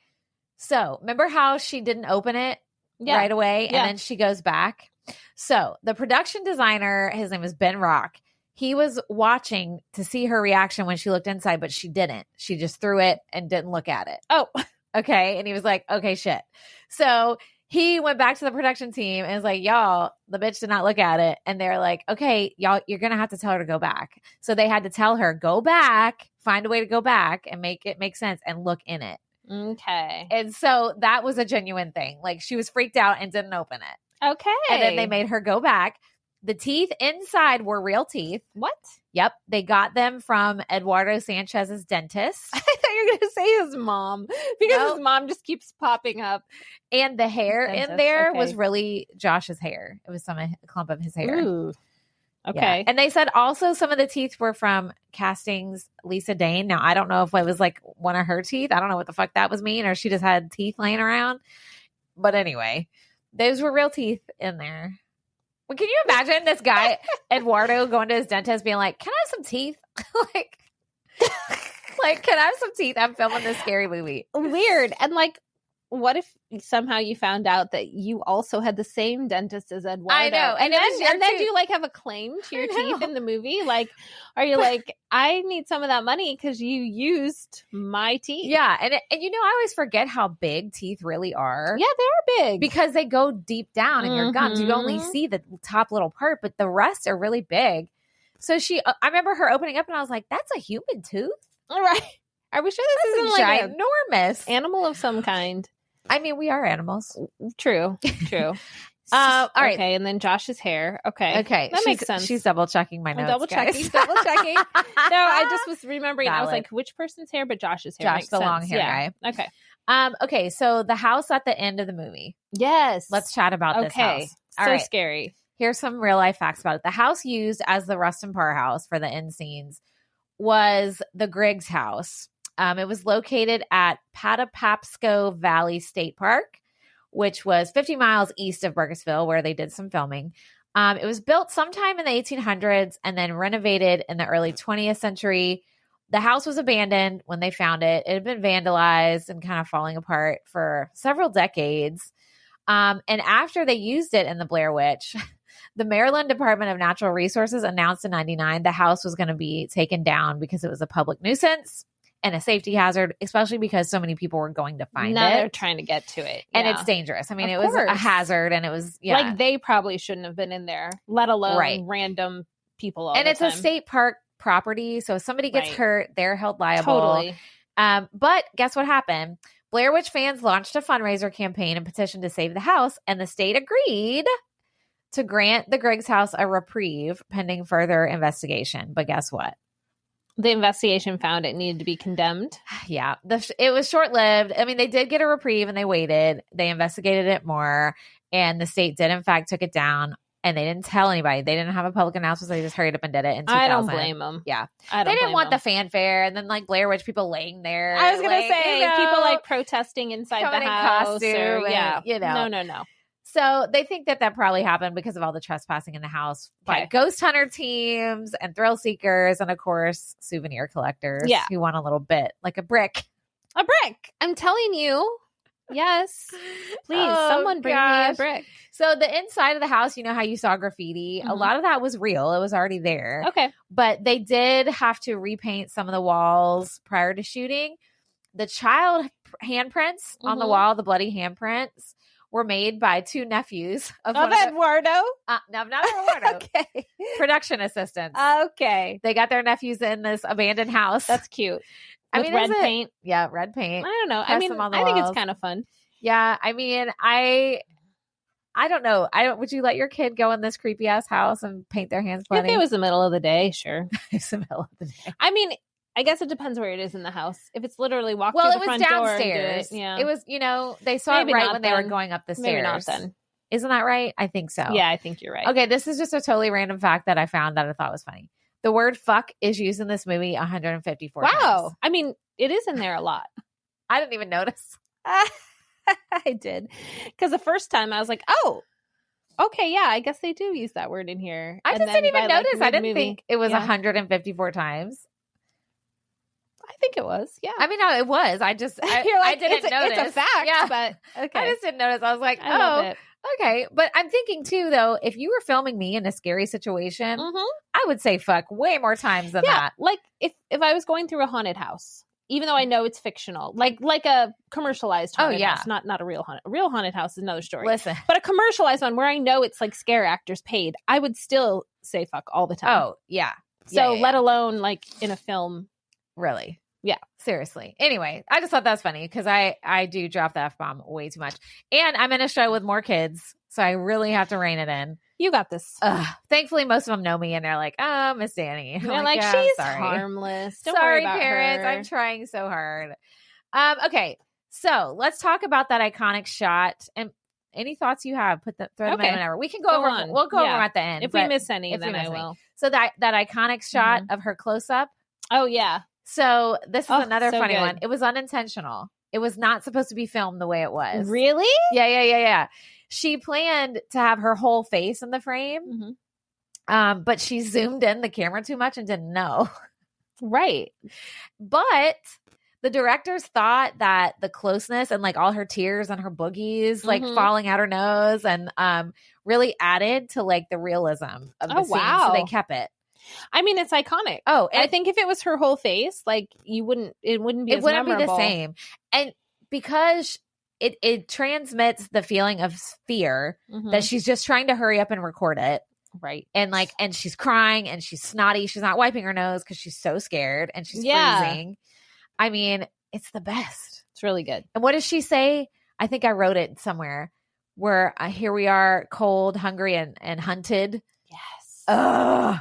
So remember how she didn't open it right away and then she goes back? So the production designer, his name is Ben Rock. He was watching to see her reaction when she looked inside, but she didn't. She just threw it and didn't look at it. Oh, okay. And he was like, okay, shit. So he went back to the production team and was like, y'all, the bitch did not look at it. And they're like, okay, y'all, you're going to have to tell her to go back. So they had to tell her, go back, find a way to go back and make it make sense and look in it. Okay. And so that was a genuine thing. Like she was freaked out and didn't open it. Okay. And then they made her go back. The teeth inside were real teeth. What? Yep. They got them from Eduardo Sanchez's dentist. I thought you were going to say his mom because his mom just keeps popping up. And the hair in there was really Josh's hair. It was a clump of his hair. Ooh. Okay. Yeah. And they said also some of the teeth were from Castings Lisa Dane. Now, I don't know if it was like one of her teeth. I don't know what the fuck that was mean or she just had teeth laying around. But anyway, those were real teeth in there. Well, can you imagine this guy, Eduardo, going to his dentist being like, can I have some teeth? like, can I have some teeth? I'm filming this scary movie. Weird. And like, what if somehow you found out that you also had the same dentist as Eduardo? I know. And then do you like have a claim to your teeth in the movie? Like, are you like, I need some of that money because you used my teeth? Yeah. And I always forget how big teeth really are. Yeah, they are big. Because they go deep down in your gums. You only see the top little part, but the rest are really big. So I remember her opening up and I was like, that's a human tooth? All right. Are we sure this isn't like ginormous animal of some kind? I mean, we are animals. True. All right. Okay, and then Josh's hair. Okay. That makes sense. She's double checking my notes. Double checking. No, I just was remembering. Valid. I was like, which person's hair? But Josh's hair. Josh, the long hair guy. Okay. Okay. So the house at the end of the movie. Yes. Let's chat about this house. All right. Scary. Here's some real life facts about it. The house used as the Rustin Parr house for the end scenes was the Griggs house. It was located at Patapsco Valley State Park, which was 50 miles east of Burkittsville, where they did some filming. It was built sometime in the 1800s and then renovated in the early 20th century. The house was abandoned when they found it. It had been vandalized and kind of falling apart for several decades. And after they used it in the Blair Witch, the Maryland Department of Natural Resources announced in 1999 the house was going to be taken down because it was a public nuisance and a safety hazard, especially because so many people were going to find Now it. they're trying to get to it. And Yeah. it's dangerous. I mean, Of it was a course. hazard and it was, Like they probably shouldn't have been in there, let alone Right. random people all and the it's time. a state park property. So if somebody gets Right. hurt, they're held liable. Totally. But guess what happened? Blair Witch fans launched a fundraiser campaign and petition to save the house, and the state agreed to grant the Griggs house a reprieve pending further investigation. But guess what? The investigation found it needed to be condemned. Yeah, it was short-lived. I mean, they did get a reprieve and they waited. They investigated it more, and the state did, in fact, took it down. And they didn't tell anybody. They didn't have a public announcement. So they just hurried up and did it in 2000. I don't blame them. Yeah. I don't They didn't blame want them. the fanfare. And then like Blair Witch people laying there. I was going like, to say, you know, people like protesting inside coming the in house. costume Or, and, yeah. you know. No. So they think that probably happened because of all the trespassing in the house by Okay. ghost hunter teams and thrill seekers. And of course, souvenir collectors Yeah. who want a little bit, like a brick. A brick. I'm telling you. Yes. Please, Oh, someone bring me a gosh. brick. So the inside of the house, you know how you saw graffiti? A Mhm. lot of that was real. It was already there. Okay. But they did have to repaint some of the walls prior to shooting. The child handprints on the Mhm. wall, the bloody handprints, were made by two nephews of Of one of the, Eduardo? no, not Eduardo, Okay. production assistants. Okay. They got their nephews in this abandoned house. That's cute. I With mean, red is it- paint. Yeah, red paint. I don't know. I Press mean, them on the I think it's walls. kind of fun. Yeah, I mean, I don't know. Would you let your kid go in this creepy ass house and paint their hands bloody? If it was the middle of the day, sure. It's the middle of the day. I mean, I guess it depends where it is in the house. If it's literally walk Well, through it the was front door and do downstairs. it, yeah. It was, they saw Maybe it right not when they were then. going up the stairs. Maybe not then. Isn't that right? I think so. Yeah, I think you're right. Okay, this is just a totally random fact that I found that I thought was funny. The word fuck is used in this movie 154 times. Wow. I mean, it is in there a lot. I didn't even notice. I did. Because the first time I was like, oh, okay, yeah, I guess they do use that word in here. I And just then didn't even by, like, notice. I didn't mid-movie- think it was yeah. 154 times. I think it was. Yeah. I mean, no, it was. I just, I, You're like, I didn't notice. It's a fact, Yeah. but okay. I just didn't notice. I was like, I love it. okay. But I'm thinking too, though, if you were filming me in a scary situation, Mhm. I would say fuck way more times than Yeah, that. like if I was going through a haunted house, even though I know it's fictional, like a commercialized haunted yeah. house, not a real haunted. A real haunted house is another story. Listen. But a commercialized one where I know it's like scare actors paid, I would still say fuck all the time. Oh, yeah. so Yeah. let alone like in a film. Really? Yeah. Seriously. Anyway, I just thought that was funny because I do drop the F-bomb way too much. And I'm in a show with more kids, so I really have to rein it in. You got this. Thankfully, most of them know me and they're like, oh, Miss Danny. I'm They're like, "Yeah, she's sorry. harmless. Don't Sorry, worry about parents. her. I'm trying so hard. Okay. So let's talk about that iconic shot. And any thoughts you have, throw them Okay. in whenever. We can go, Go over. on. We'll go over Yeah. them at the end. If we but miss any, if we then miss I any. will. So that iconic shot of her close up. Oh yeah. So this is Oh, another so funny good. one. It was unintentional. It was not supposed to be filmed the way it was. Really? Yeah. She planned to have her whole face in the frame, Mhm. but she zoomed in the camera too much and didn't know. Right. But the directors thought that the closeness and like all her tears and her boogies like Mhm. falling out her nose and really added to like the realism of the Oh, scene. wow. So they kept it. I mean, it's iconic. Oh, I think if it was her whole face, like it wouldn't be. it as wouldn't be the memorable. same. And because it transmits the feeling of fear Mhm. that she's just trying to hurry up and record it. Right. And she's crying and she's snotty. She's not wiping her nose because she's so scared and she's Yeah. freezing. I mean, it's the best. It's really good. And what does she say? I think I wrote it somewhere where here we are, cold, hungry, and hunted. Yes. Ugh.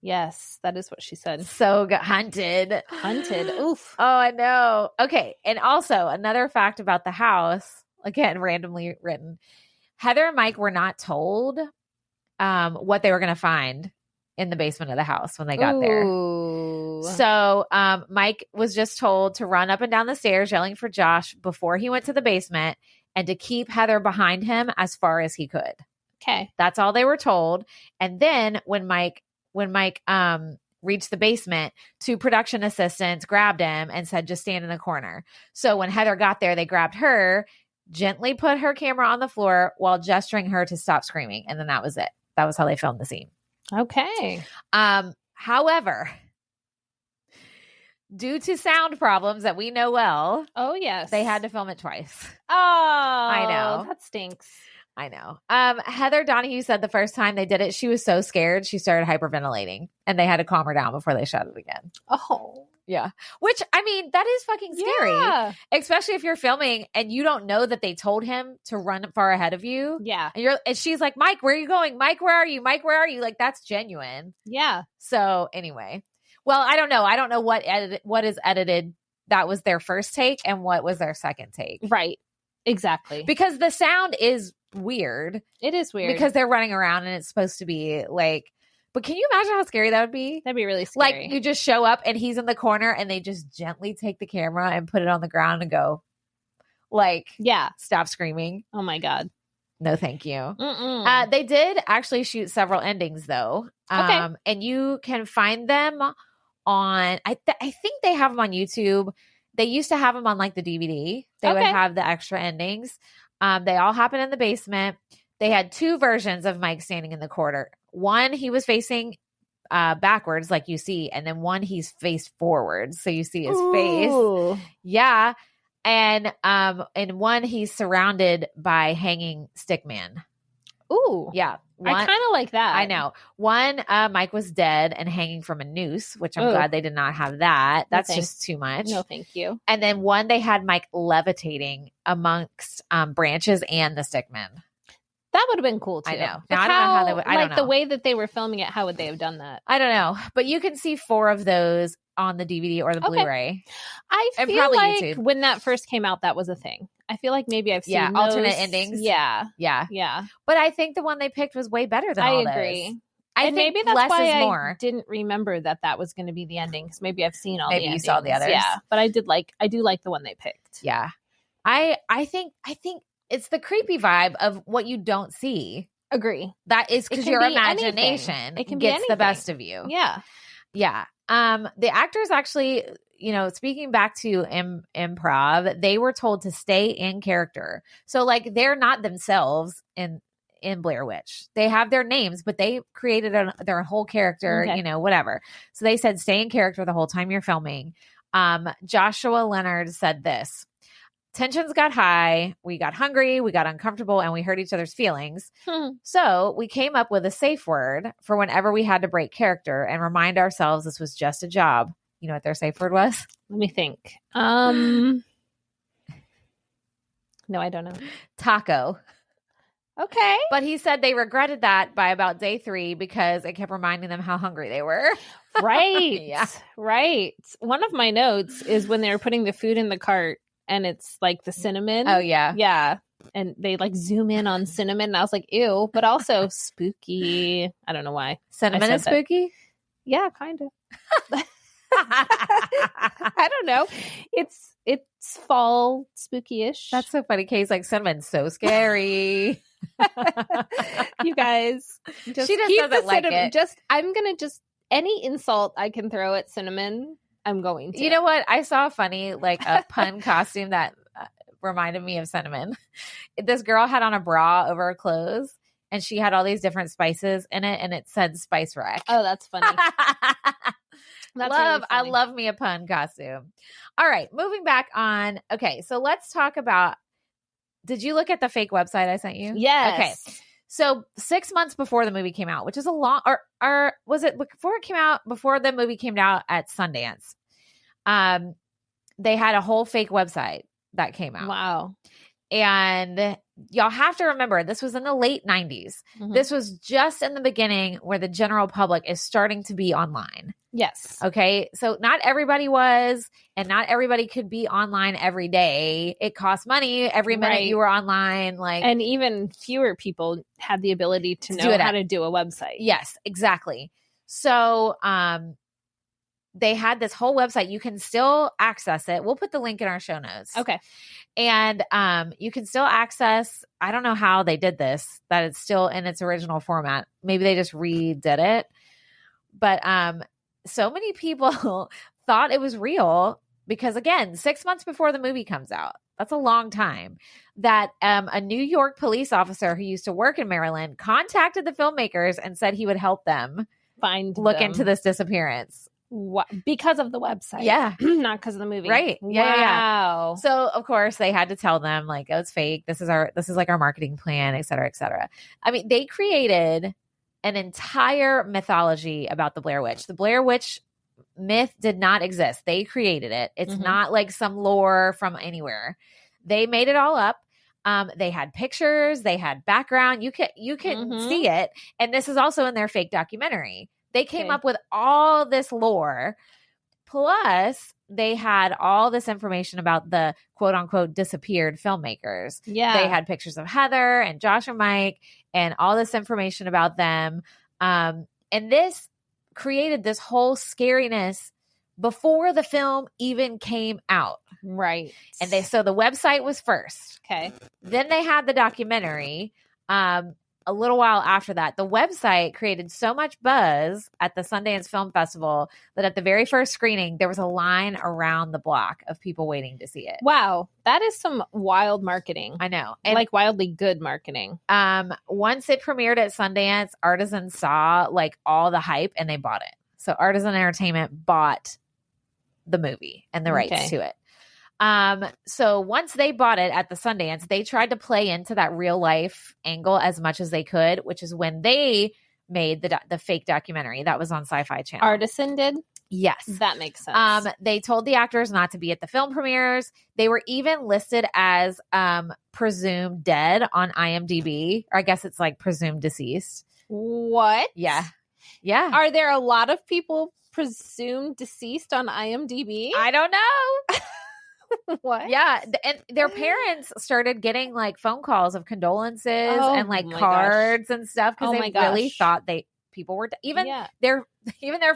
Yes, that is what she said. So hunted. Hunted. Oof. Oh, I know. Okay. And also another fact about the house, again, randomly written. Heather and Mike were not told what they were going to find in the basement of the house when they got there. Ooh. So Mike was just told to run up and down the stairs yelling for Josh before he went to the basement and to keep Heather behind him as far as he could. Okay. That's all they were told. And then when Mike reached the basement, 2 production assistants grabbed him and said, just stand in the corner. So when Heather got there, they grabbed her, gently put her camera on the floor while gesturing her to stop screaming. And then that was it. That was how they filmed the scene. Okay. However, due to sound problems that we know well, oh yes, they had to film it twice. Oh, I know. That stinks. I know. Heather Donahue said the first time they did it, she was so scared she started hyperventilating, and they had to calm her down before they shot it again. Oh, yeah. Which, I mean, that is fucking scary, yeah. Especially if you're filming and you don't know that they told him to run far ahead of you. Yeah. And she's like, Mike, where are you going? Mike, where are you? Mike, where are you? Like, that's genuine. Yeah. So anyway, well, I don't know. I don't know what is edited. That was their first take, and what was their second take. Right. Exactly. Because the sound is weird. It is weird. Because they're running around and it's supposed to be like, but can you imagine how scary that would be? That'd be really scary. Like, you just show up and he's in the corner and they just gently take the camera and put it on the ground and go, like, yeah, stop screaming. Oh my God. No, thank you. They did actually shoot several endings though. Okay. And you can find them on, I think they have them on YouTube. They used to have them on like the DVD. They would have the extra endings. They all happen in the basement. They had 2 versions of Mike standing in the corner. One, he was facing backwards, like you see, and then one he's faced forwards, so you see his face. Yeah, and one he's surrounded by hanging stickman. Ooh, yeah. I kind of like that. I know. One, Mike was dead and hanging from a noose, which I'm glad they did not have that. That's just too much. No, thank you. And then one, they had Mike levitating amongst branches and the stickman. That would have been cool too. I know. Now, I don't know how they would. I don't know. The way that they were filming it, how would they have done that? I don't know. But you can see 4 of those on the DVD or the Blu-ray. I feel like YouTube. When that first came out, that was a thing. I feel like maybe I've seen alternate endings. Yeah. But I think the one they picked was way better than all those. I agree. I think maybe that's less why is more. I didn't remember that was going to be the ending, because maybe I've seen all the endings. Maybe you saw the others. Yeah, but I do like the one they picked. Yeah, I think it's the creepy vibe of what you don't see. Agree. That is because your imagination gets the best of you. Yeah. Yeah. The actors actually, speaking back to improv, they were told to stay in character. So like they're not themselves in Blair Witch. They have their names, but they created their whole character, whatever. So they said, stay in character the whole time you're filming. Joshua Leonard said this: tensions got high, we got hungry, we got uncomfortable, and we hurt each other's feelings. So we came up with a safe word for whenever we had to break character and remind ourselves this was just a job. You know what their safe word was? Let me think. No, I don't know. Taco. Okay. But he said they regretted that by about day 3 because it kept reminding them how hungry they were. Right. Yeah. Right. One of my notes is when they were putting the food in the cart, and it's like the cinnamon. Oh, yeah. Yeah. And they like zoom in on cinnamon. And I was like, ew, but also spooky. I don't know why. Cinnamon is spooky? Yeah, kind of. I don't know. It's fall spooky-ish. That's so funny. Kay's like, cinnamon's so scary. You guys, just she just keep doesn't the like cinnamon. it. I'm going to any insult I can throw at cinnamon, I'm going to. You know what? I saw a funny, a pun costume that reminded me of cinnamon. This girl had on a bra over her clothes, and she had all these different spices in it, and it said Spice Rack. Oh, that's funny. That's really funny. I love me a pun costume. All right, moving back on. Okay, so let's talk about, did you look at the fake website I sent you? Yes. Okay. So 6 months before the movie came out, which is a long, or was it before the movie came out at Sundance? They had a whole fake website that came out. Wow. And y'all have to remember, this was in the late 90s. Mm-hmm. This was just in the beginning where the general public is starting to be online. Yes. Okay. So not everybody was, and not everybody could be online every day. It cost money every minute you were online. And even fewer people had the ability to know how to do a website. Yes, exactly. So, they had this whole website. You can still access it. We'll put the link in our show notes. Okay. And you can still access, I don't know how they did this, that it's still in its original format. Maybe they just redid it. But so many people thought it was real because, again, 6 months before the movie comes out, that's a long time, that a New York police officer who used to work in Maryland contacted the filmmakers and said he would help them look into this disappearance. What? Because of the website. Yeah. Not because of the movie. Right. Yeah. Wow. So of course they had to tell them like, oh, it's fake. This is like our marketing plan, et cetera, et cetera. I mean, they created an entire mythology about the Blair Witch. The Blair Witch myth did not exist. They created it. It's not like some lore from anywhere. They made it all up. They had pictures, they had background. You can see it. And this is also in their fake documentary. They came up with all this lore. Plus, they had all this information about the quote unquote disappeared filmmakers. Yeah. They had pictures of Heather and Josh and Mike and all this information about them. And this created this whole scariness before the film even came out. Right. And so the website was first. Okay. Then they had the documentary. A little while after that, the website created so much buzz at the Sundance Film Festival that at the very first screening, there was a line around the block of people waiting to see it. Wow. That is some wild marketing. I know. And like wildly good marketing. once it premiered at Sundance, Artisan saw like all the hype and they bought it. So Artisan Entertainment bought the movie and the rights to it. So once they bought it at the Sundance, they tried to play into that real life angle as much as they could, which is when they made the fake documentary that was on Syfy Channel. Artisan did? Yes. That makes sense. They told the actors not to be at the film premieres. They were even listed as presumed dead on IMDb, or I guess it's like presumed deceased. What? Yeah. Yeah. Are there a lot of people presumed deceased on IMDb? I don't know. What? Yeah. And their parents started getting like phone calls of condolences and like cards and stuff because they really thought people were even their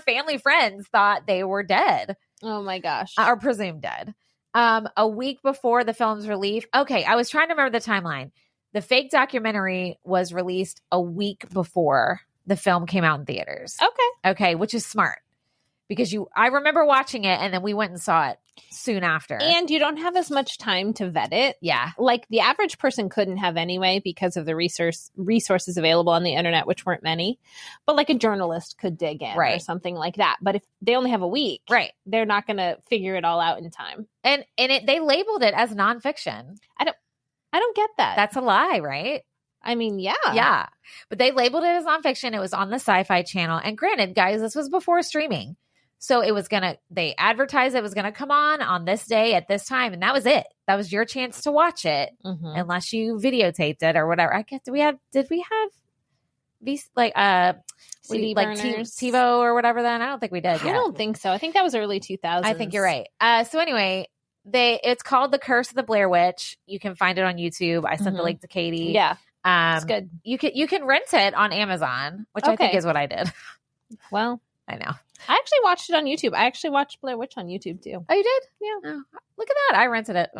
family friends thought they were dead. Oh my gosh. Or presumed dead. A week before the film's release. Okay, I was trying to remember the timeline. The fake documentary was released a week before the film came out in theaters. Okay, which is smart. Because I remember watching it and then we went and saw it soon after. And you don't have as much time to vet it. Yeah. Like the average person couldn't have anyway because of the resources available on the internet, which weren't many. But like a journalist could dig in or something like that. But if they only have a week, they're not going to figure it all out in time. And they labeled it as nonfiction. I don't get that. That's a lie, right? I mean, yeah. Yeah. But they labeled it as nonfiction. It was on the Syfy Channel. And granted, guys, this was before streaming. So they advertised it was going to come on this day at this time. And that was it. That was your chance to watch it unless you videotaped it or whatever. I guess, did we have these like, CD like burners? TiVo or whatever then? I don't think we did. I don't think so. I think that was early 2000s. I think you're right. So anyway, it's called The Curse of the Blair Witch. You can find it on YouTube. I sent the link to Katie. Yeah. It's good. You can rent it on Amazon, which I think is what I did. Well, I know. I actually watched it on YouTube. I actually watched Blair Witch on YouTube too. Oh, you did? Yeah. Oh, look at that. I rented it.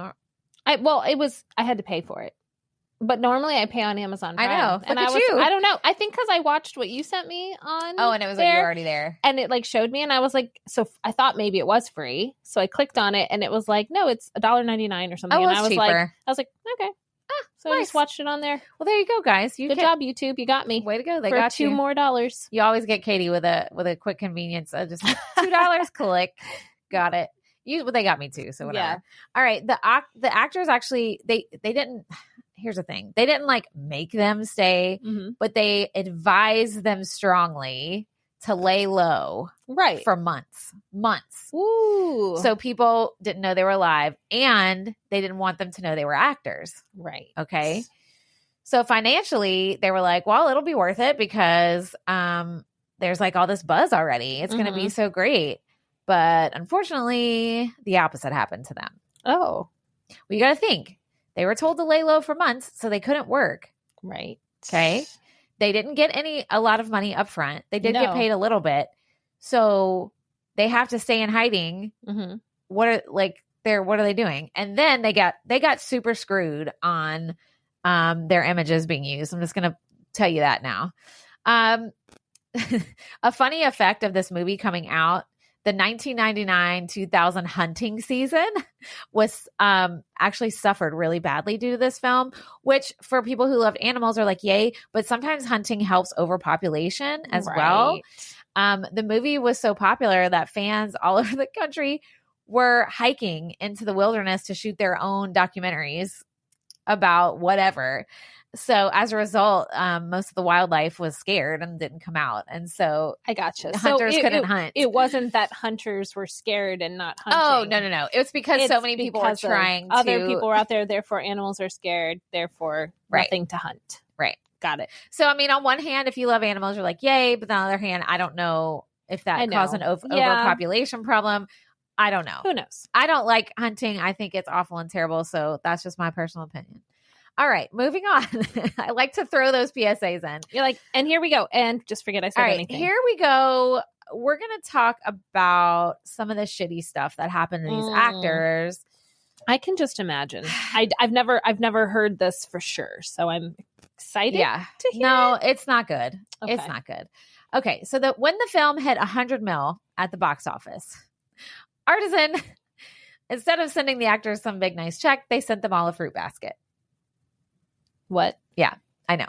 I had to pay for it. But normally I pay on Amazon Prime. I know. Look at you. I don't know. I think because I watched what you sent me on. Oh, and it was like you're already there. And it like showed me and I was like, so I thought maybe it was free. So I clicked on it and it was like, no, it's $1.99 or something. Oh, and I was cheaper. like, okay. So I just watched it on there. Well, there you go, guys. Good job, YouTube. You got me. Way to go. They for got $2 more. You always get Katie with a quick convenience. Just $2 click. Got it. They got me too. So whatever. Yeah. All right. The actors actually, they didn't, here's the thing. They didn't like make them stay, but they advised them strongly to lay low for months. Ooh. So people didn't know they were alive and they didn't want them to know they were actors. Right. Okay. So financially they were like, well, it'll be worth it because there's like all this buzz already. It's going to be so great. But unfortunately, the opposite happened to them. Oh. Well, you got to think. They were told to lay low for months, so they couldn't work. Right. Okay. They didn't get a lot of money up front. They did get paid a little bit. So they have to stay in hiding. Mm-hmm. What are they doing? And then they got super screwed on their images being used. I'm just going to tell you that now. A funny effect of this movie coming out, the 1999-2000 hunting season was actually suffered really badly due to this film, which for people who love animals are like, yay, but sometimes hunting helps overpopulation as well. The movie was so popular that fans all over the country were hiking into the wilderness to shoot their own documentaries about whatever. So as a result, most of the wildlife was scared and didn't come out. And so I gotcha. Hunters couldn't hunt. It wasn't that hunters were scared and not hunting. Oh, no. It was because so many people were trying to. Other people were out there, therefore animals are scared, therefore nothing to hunt. Right. Got it. So, I mean, on one hand, if you love animals, you're like, yay. But on the other hand, I don't know if that caused an overpopulation problem. I don't know. Who knows? I don't like hunting. I think it's awful and terrible. So that's just my personal opinion. All right, moving on. I like to throw those PSAs in. You're like, and here we go. And just forget I said anything. Here we go. We're going to talk about some of the shitty stuff that happened to these actors. I can just imagine. I've never heard this for sure. So I'm excited to hear. No, it's not good. Okay. It's not good. Okay, so when the film hit 100 mil at the box office, Artisan, instead of sending the actors some big nice check, they sent them all a fruit basket. What? Yeah, I know.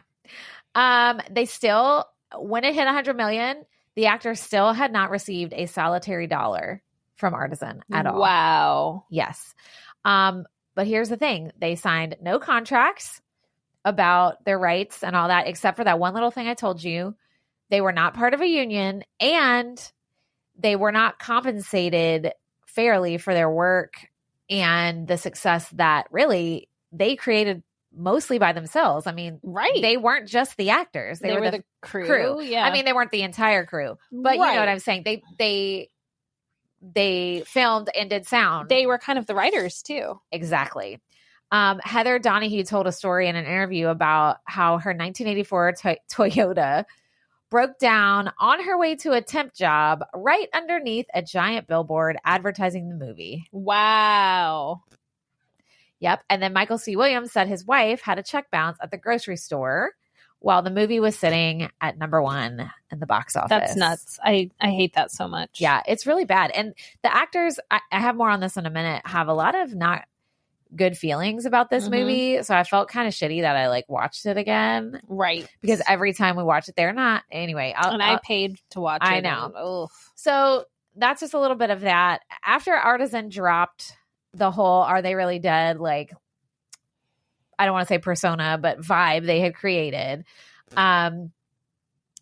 They still, when it hit 100 million, the actors still had not received a solitary dollar from Artisan at all. Wow. Yes. But here's the thing. They signed no contracts about their rights and all that, except for that one little thing I told you. They were not part of a union, and they were not compensated fairly for their work and the success that really they created mostly by themselves. I mean, they weren't just the actors. They were the crew. Yeah. I mean, they weren't the entire crew, but you know what I'm saying? They filmed and did sound. They were kind of the writers too. Exactly. Heather Donahue told a story in an interview about how her 1984 Toyota broke down on her way to a temp job right underneath a giant billboard advertising the movie. Wow. Yep. And then Michael C. Williams said his wife had a check bounce at the grocery store while the movie was sitting at number 1 in the box office. That's nuts. I hate that so much. Yeah, it's really bad. And the actors, I have more on this in a minute, have a lot of not good feelings about this movie. So I felt kind of shitty that I watched it again. Right. Because every time we watch it, they're not. Anyway. I paid to watch it. I know. So that's just a little bit of that. After Artisan dropped the whole "are they really dead?" I don't want to say persona, but vibe they had created.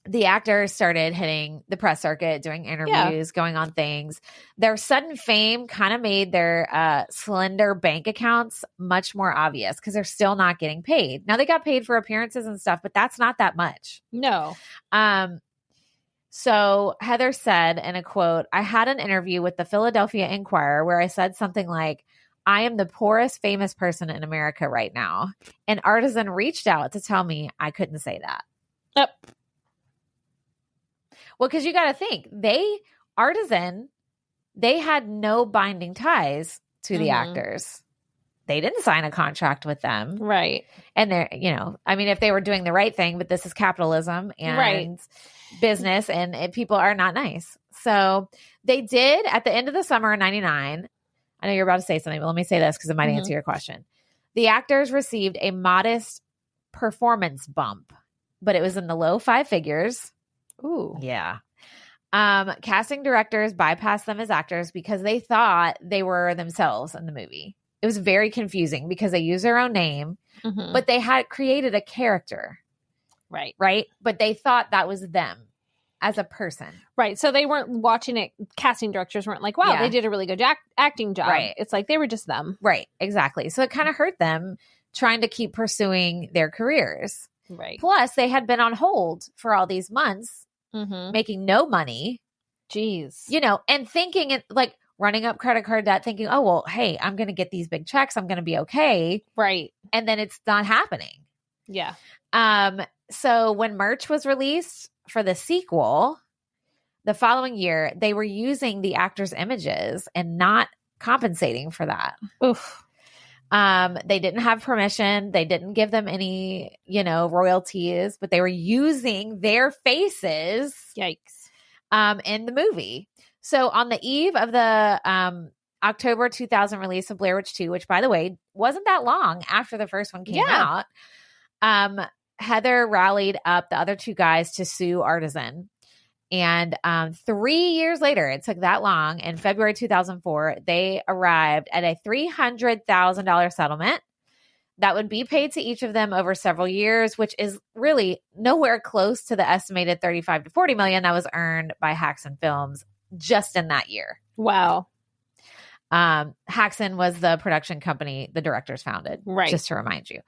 The actors started hitting the press circuit, doing interviews, going on things. Their sudden fame kind of made their slender bank accounts much more obvious because they're still not getting paid. Now they got paid for appearances and stuff, but that's not that much. No. So Heather said in a quote, "I had an interview with the Philadelphia Inquirer where I said something like, I am the poorest famous person in America right now. And Artisan reached out to tell me I couldn't say that." Yep. Well, because you got to think, Artisan, they had no binding ties to the actors. They didn't sign a contract with them. Right. And they're, I mean, if they were doing the right thing, but this is capitalism and business and people are not nice. So they did at the end of the summer of 99. I know you're about to say something, but let me say this because it might answer your question. The actors received a modest performance bump, but it was in the low 5 figures. Ooh. Yeah. Casting directors bypassed them as actors because they thought they were themselves in the movie. It was very confusing because they used their own name, but they had created a character. Right. Right. But they thought that was them as a person. Right. So they weren't watching it. Casting directors weren't like, wow, they did a really good acting job. Right. It's like they were just them. Right. Exactly. So it kind of hurt them trying to keep pursuing their careers. Right. Plus, they had been on hold for all these months, making no money. Jeez. And thinking running up credit card debt, thinking, oh, well, hey, I'm going to get these big checks. I'm going to be okay. Right. And then it's not happening. Yeah. So when merch was released for the sequel, the following year, they were using the actors' images and not compensating for that. Oof. They didn't have permission. They didn't give them any, royalties, but they were using their faces. Yikes. In the movie. So on the eve of the October 2000 release of Blair Witch 2, which by the way, wasn't that long after the first one came out, Heather rallied up the other two guys to sue Artisan. And 3 years later, it took that long, in February 2004, they arrived at a $300,000 settlement that would be paid to each of them over several years, which is really nowhere close to the estimated $35 to $40 million that was earned by Haxan Films just in that year. Wow. Haxan was the production company the directors founded, right? Just to remind you.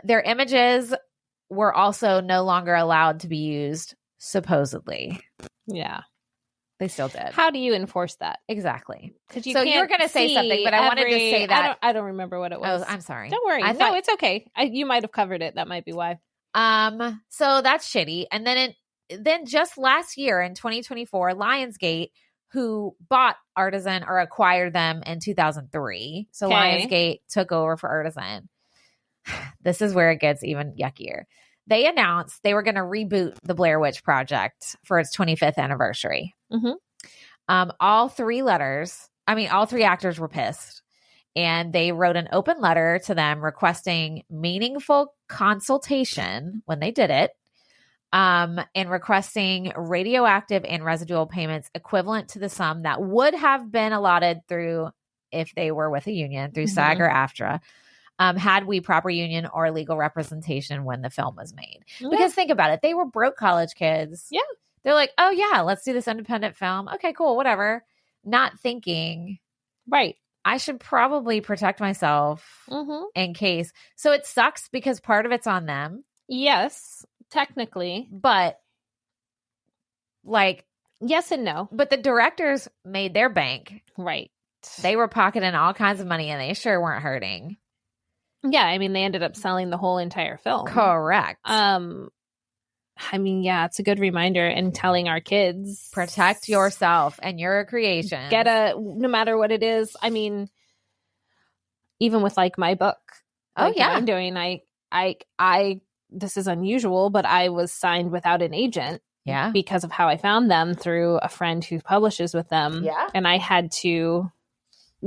Their images were also no longer allowed to be used, supposedly. Yeah. They still did. How do you enforce that? Exactly. Because you were going to say something, but I wanted to say that. I don't remember what it was. Oh, I'm sorry. Don't worry. No, it's okay. You might have covered it. That might be why. So that's shitty. And then just last year in 2024, Lionsgate, who bought Artisan or acquired them in 2003. So Lionsgate took over for Artisan. This is where it gets even yuckier. They announced they were going to reboot the Blair Witch Project for its 25th anniversary. Mm-hmm. All three actors were pissed. And they wrote an open letter to them requesting meaningful consultation when they did it. And requesting radioactive and residual payments equivalent to the sum that would have been allotted through, if they were with a union, through SAG or AFTRA, had we proper union or legal representation when the film was made. Yeah. Because think about it. They were broke college kids. Yeah. They're like, oh yeah, let's do this independent film. Okay, cool, whatever. Not thinking, right, I should probably protect myself in case. So it sucks because part of it's on them. Yes. Technically, but yes and no. But the directors made their bank. Right. They were pocketing all kinds of money and they sure weren't hurting. Yeah, I mean, they ended up selling the whole entire film. Correct. I mean, yeah, it's a good reminder and telling our kids, protect yourself and your creation. No matter what it is. I mean, even with my book. I'm doing, I this is unusual, but I was signed without an agent. Yeah. Because of how I found them through a friend who publishes with them. Yeah. And I had to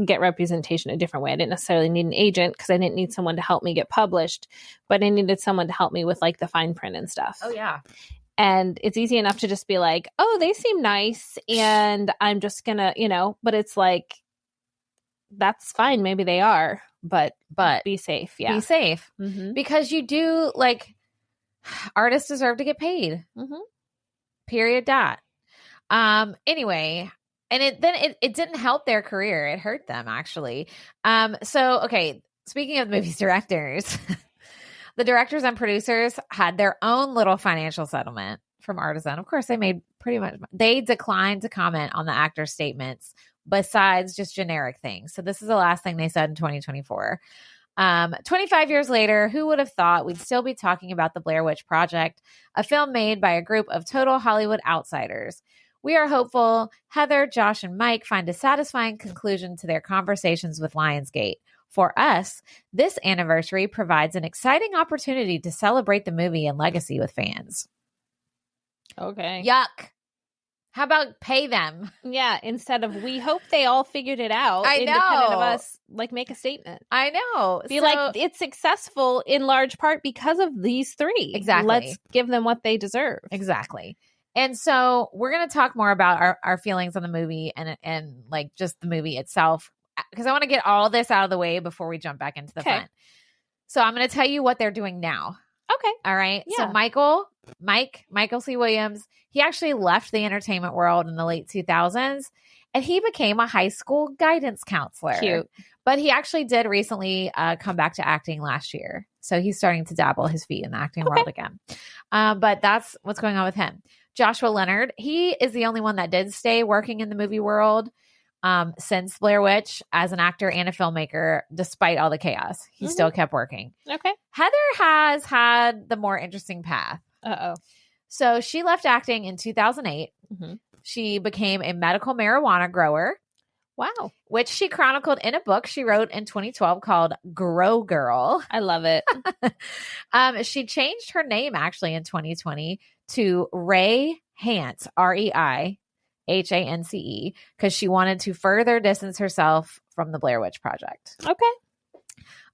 get representation a different way. I didn't necessarily need an agent because I didn't need someone to help me get published, but I needed someone to help me with the fine print and stuff. Oh, yeah. And it's easy enough to just be like, oh, they seem nice. And I'm just going to, but it's that's fine. Maybe they are, but be safe. Yeah. Be safe. Mm-hmm. Because you do artists deserve to get paid. Mm-hmm. Period. Dot. Anyway, and it didn't help their career. It hurt them actually. So, okay. Speaking of the movie's directors, the directors and producers had their own little financial settlement from Artisan. Of course, they declined to comment on the actors' statements besides just generic things. So this is the last thing they said in 2024. 25 years later, who would have thought we'd still be talking about the Blair Witch Project, a film made by a group of total Hollywood outsiders. We are hopeful Heather, Josh, and Mike find a satisfying conclusion to their conversations with Lionsgate. For us, this anniversary provides an exciting opportunity to celebrate the movie and legacy with fans. Okay. Yuck. How about pay them? Yeah, instead of we hope they all figured it out. I know. Independent of us, make a statement. I know. Be it's successful in large part because of these three. Exactly. Let's give them what they deserve. Exactly. And so we're going to talk more about our feelings on the movie and just the movie itself, because I want to get all this out of the way before we jump back into the fun. So I'm going to tell you what they're doing now. Okay. All right. Yeah. So Michael C. Williams, he actually left the entertainment world in the late 2000s and he became a high school guidance counselor. Cute. But he actually did recently come back to acting last year. So he's starting to dabble his feet in the acting world again. But that's what's going on with him. Joshua Leonard, he is the only one that did stay working in the movie world since Blair Witch as an actor and a filmmaker, despite all the chaos. He still kept working. Okay. Heather has had the more interesting path. Uh-oh. So she left acting in 2008. Mm-hmm. She became a medical marijuana grower. Wow. Which she chronicled in a book she wrote in 2012 called Grow Girl. I love it. She changed her name actually in 2020 to Ray Hance, ReiHance, because she wanted to further distance herself from the Blair Witch Project. Okay.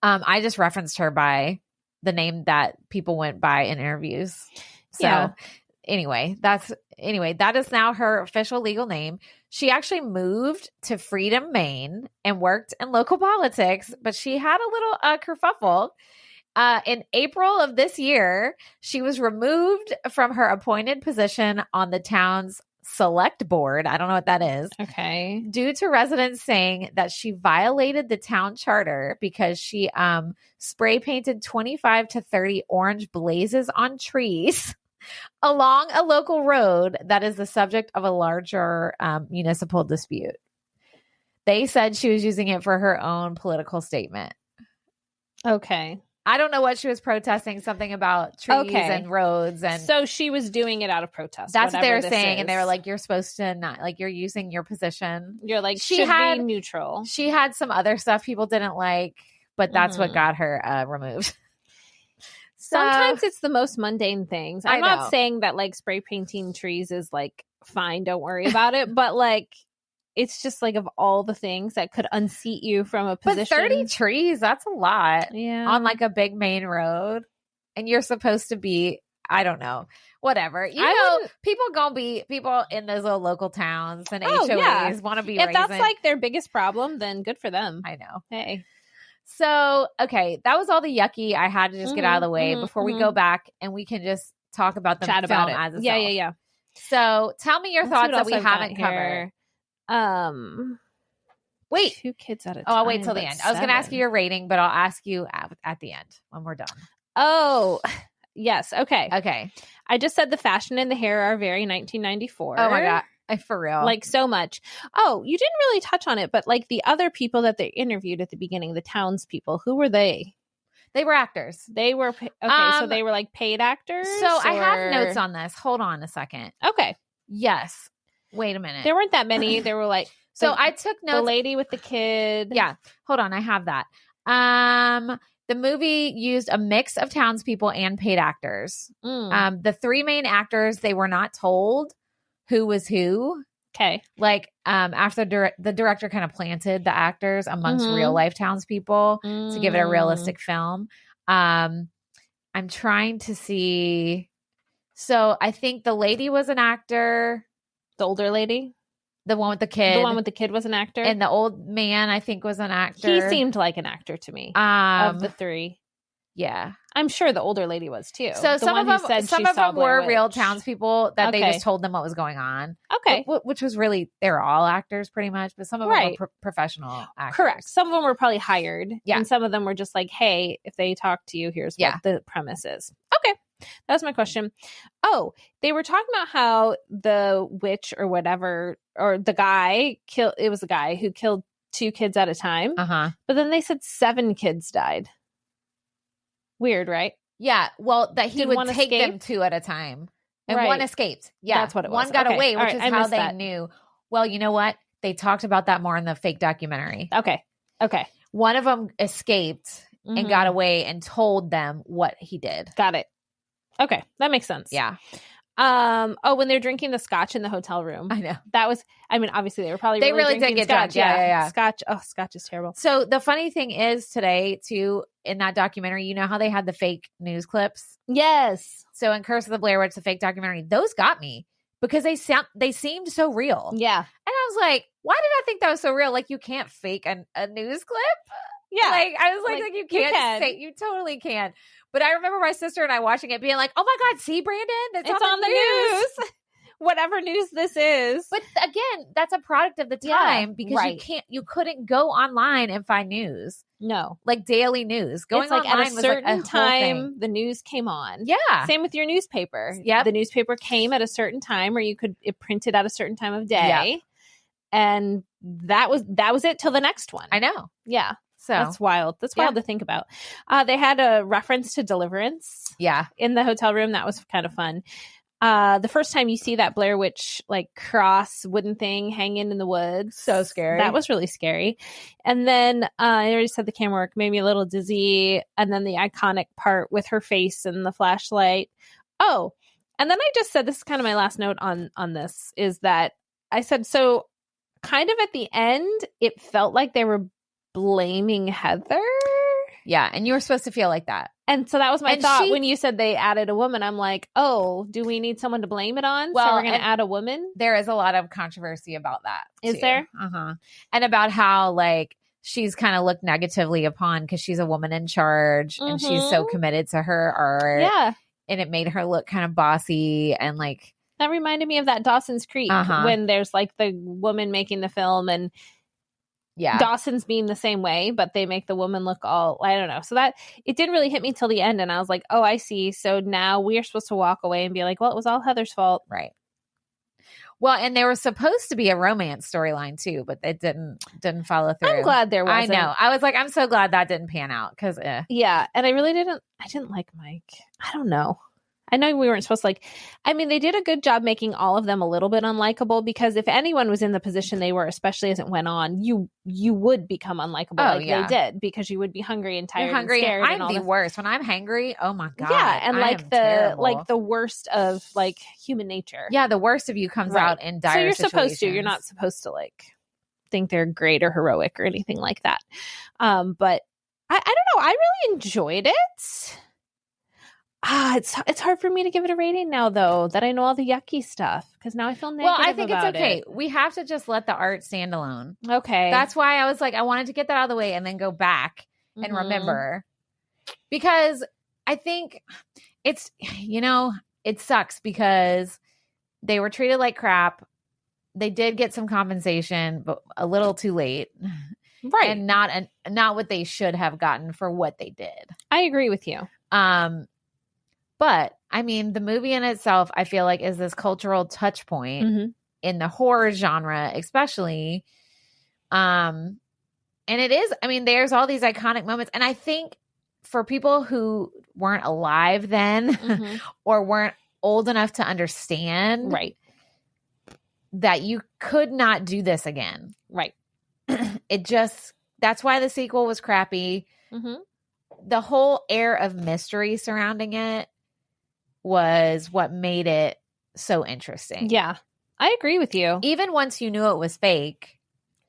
I just referenced her by the name that people went by in interviews. So anyway, that is now her official legal name. She actually moved to Freedom, Maine and worked in local politics, but she had a little kerfuffle. In April of this year, she was removed from her appointed position on the town's select board. I don't know what that is. Okay. Due to residents saying that she violated the town charter because she spray painted 25 to 30 orange blazes on trees along a local road that is the subject of a larger municipal dispute. They said she was using it for her own political statement. Okay. I don't know what she was protesting, something about trees and roads. And so she was doing it out of protest. That's what they were saying. And they were like, you're supposed to not, like, you're using your position. You're like, she should be neutral. She had some other stuff people didn't like, but that's what got her removed. Sometimes it's the most mundane things. I'm not saying that like spray painting trees is like fine, don't worry about it. But like, it's just like of all the things that could unseat you from a position. But 30 trees, that's a lot. Yeah. On like a big main road. And you're supposed to be, I don't know, whatever. People in those little local towns and HOAs want to be If that's like their biggest problem, then good for them. I know. Hey. So, okay, that was all the yucky I had to just get out of the way before we go back and we can just talk about the film about it. as itself. Yeah. So, tell me your thoughts that we haven't covered. Wait. 2 kids at a time. Oh, I'll wait till the end. I was going to ask you your rating, but I'll ask you at the end when we're done. Oh, yes. Okay. Okay. I just said the fashion and the hair are very 1994. Oh my God. For real. Like so much. Oh, you didn't really touch on it, but like the other people that they interviewed at the beginning, the townspeople, who were they? They were actors. They were, so they were like paid actors? So I have notes on this. Hold on a second. Okay. Yes. Wait a minute. There weren't that many. There were like. So I took notes. The lady with the kid. Yeah. Hold on. I have that. The movie used a mix of townspeople and paid actors. The 3 main actors, they were not told who was who. Okay. Like after the director kind of planted the actors amongst real life townspeople to give it a realistic film. I'm trying to see. So I think the lady was an actor. The older lady? The one with the kid. The one with the kid was an actor? And the old man, I think, was an actor. He seemed like an actor to me of the 3. Yeah. I'm sure the older lady was too. So some of them were real townspeople that they just told them what was going on. Okay. Which was really, they were all actors pretty much, but some of them were professional actors. Correct. Some of them were probably hired. Yeah. And some of them were just like, hey, if they talk to you, here's what the premise is. Okay. That was my question. Oh, they were talking about how the witch or whatever, or the guy it was a guy who killed 2 kids at a time. But then they said 7 kids died. Weird, right? Yeah. Well, that he would take them 2 at a time. And one escaped. Yeah. That's what it was. One got away, which is how they knew. Well, you know what? They talked about that more in the fake documentary. Okay. One of them escaped and got away and told them what he did. Got it. Okay. That makes sense. Yeah. When they're drinking the scotch in the hotel room. I know. That was, I mean, obviously they were probably really did get scotch. drunk. Yeah. Scotch. Oh, scotch is terrible. So the funny thing is today too, in that documentary, you know how they had the fake news clips? Yes. So in Curse of the Blair Witch, the fake documentary, those got me because they seemed so real. Yeah. And I was like, why did I think that was so real? Like you can't fake a news clip. Yeah. Like I was like you can't say, you totally can. But I remember my sister and I watching it being like, oh my God, see, Brandon? It's on the news. Whatever news this is. But again, that's a product of the time because you couldn't go online and find news. No. Like daily news. Going like online at a certain time, the news came on. Yeah. Same with your newspaper. Yeah. The newspaper came at a certain time where it printed at a certain time of day. Yep. And that was it till the next one. I know. Yeah. So that's wild. That's wild to think about. They had a reference to Deliverance. Yeah. In the hotel room. That was kind of fun. The first time you see that Blair Witch like cross wooden thing hanging in the woods. So scary. That was really scary. And then I already said the camera work made me a little dizzy. And then the iconic part with her face and the flashlight. Oh, and then I just said, this is kind of my last note on this, is that I said, so kind of at the end, it felt like they were blaming Heather. Yeah, and you were supposed to feel like that. And so that was my thought when you said they added a woman. I'm like, oh, do we need someone to blame it on? Well, so we're going to add a woman? There is a lot of controversy about that. Is there? Uh-huh. And about how, like, she's kind of looked negatively upon because she's a woman in charge and she's so committed to her art. Yeah. And it made her look kind of bossy and, like... That reminded me of that Dawson's Creek when there's, like, the woman making the film and... Yeah, Dawson's being the same way, but they make the woman look all, I don't know. So that it didn't really hit me till the end. And I was like, oh, I see. So now we are supposed to walk away and be like, well, it was all Heather's fault. Right. Well, and there was supposed to be a romance storyline too, but it didn't follow through. I'm glad there wasn't. I know. I was like, I'm so glad that didn't pan out because yeah. And I didn't like Mike. I don't know. I know we weren't supposed to like, I mean, they did a good job making all of them a little bit unlikable because if anyone was in the position they were, especially as it went on, you would become unlikable they did because you would be hungry and tired. You're hungry and scared. I'm the worst. When I'm hangry, oh my God. Yeah. And like the worst of like human nature. Yeah. The worst of you comes out in dire situations. So you're supposed to. You're not supposed to like think they're great or heroic or anything like that. But I don't know. I really enjoyed it. It's hard for me to give it a rating now, though, that I know all the yucky stuff because now I feel negative. Well, I think it's okay. It. We have to just let the art stand alone. Okay. That's why I was like, I wanted to get that out of the way and then go back and remember because I think it's, it sucks because they were treated like crap. They did get some compensation, but a little too late. Right. And not what they should have gotten for what they did. I agree with you. But I mean, the movie in itself, I feel like is this cultural touch point in the horror genre, especially. And it is, I mean, there's all these iconic moments. And I think for people who weren't alive then or weren't old enough to understand that you could not do this again. Right. That's why the sequel was crappy. The whole air of mystery surrounding it was what made it so interesting. Yeah, I agree with you. Even once you knew it was fake,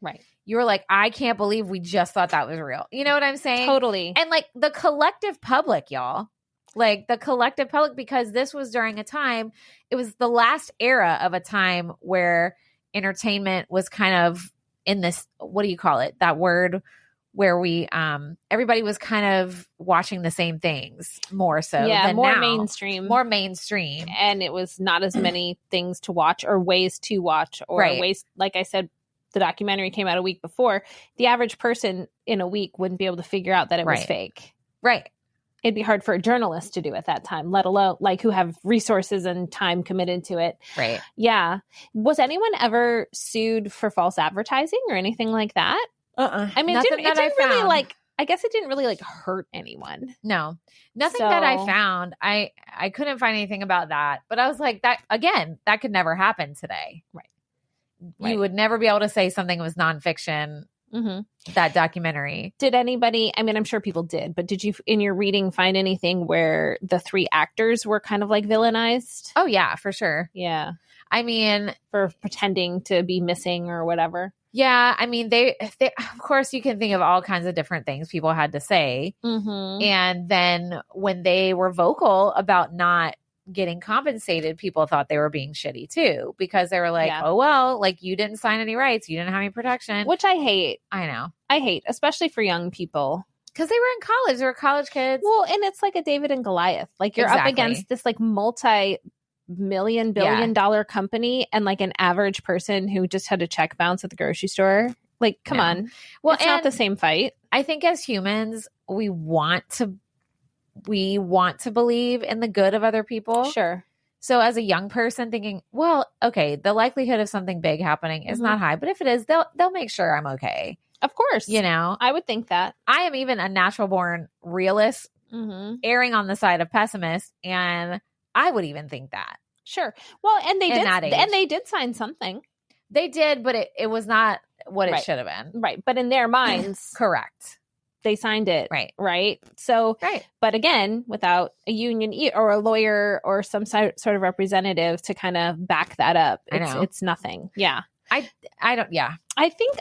right? You were like, I can't believe we just thought that was real. You know what I'm saying? Totally. And like the collective public, y'all, like the collective public, because this was during a time, it was the last era of a time where entertainment was kind of in this, what do you call it? That word where we everybody was kind of watching the same things more so than more now. mainstream, and it was not as many things to watch or ways to watch or ways, like I said, the documentary came out a week before. The average person in a week wouldn't be able to figure out that it was fake. Right. It'd be hard for a journalist to do at that time, let alone like who have resources and time committed to it. Right. Yeah. Was anyone ever sued for false advertising or anything like that? I mean, it didn't really like, I guess it didn't really like hurt anyone. No, nothing that I found. I couldn't find anything about that, but I was like, that again, that could never happen today. Right. You would never be able to say something was nonfiction. That documentary. Did anybody, I mean, I'm sure people did, but did you in your reading find anything where the three actors were kind of like villainized? Oh yeah, for sure. Yeah. I mean, for pretending to be missing or whatever. Yeah, I mean, they of course, you can think of all kinds of different things people had to say. And then when they were vocal about not getting compensated, people thought they were being shitty too, because they were like, oh, well, like you didn't sign any rights. You didn't have any protection. Which I hate. I know. I hate, especially for young people. Because they were in college. They were college kids. Well, and it's like a David and Goliath. Like you're up against this like multi-billion company and like an average person who just had a check bounce at the grocery store. Like, come on. Well, it's not the same fight. I think as humans, we want to believe in the good of other people. Sure. So as a young person thinking, well, okay, the likelihood of something big happening is not high, but if it is, they'll make sure I'm okay. Of course. You know, I would think that. I am even a natural born realist, erring on the side of pessimist, and I would even think that. Sure. Well, and they in did, that age. and they did sign something. They did, but it was not what it Right. should have been. Right. But in their minds, Correct. they signed it. Right. Right. So, Right. but again, without a union or a lawyer or some sort of representative to kind of back that up, I know. it's nothing. Yeah. I don't. Yeah. I think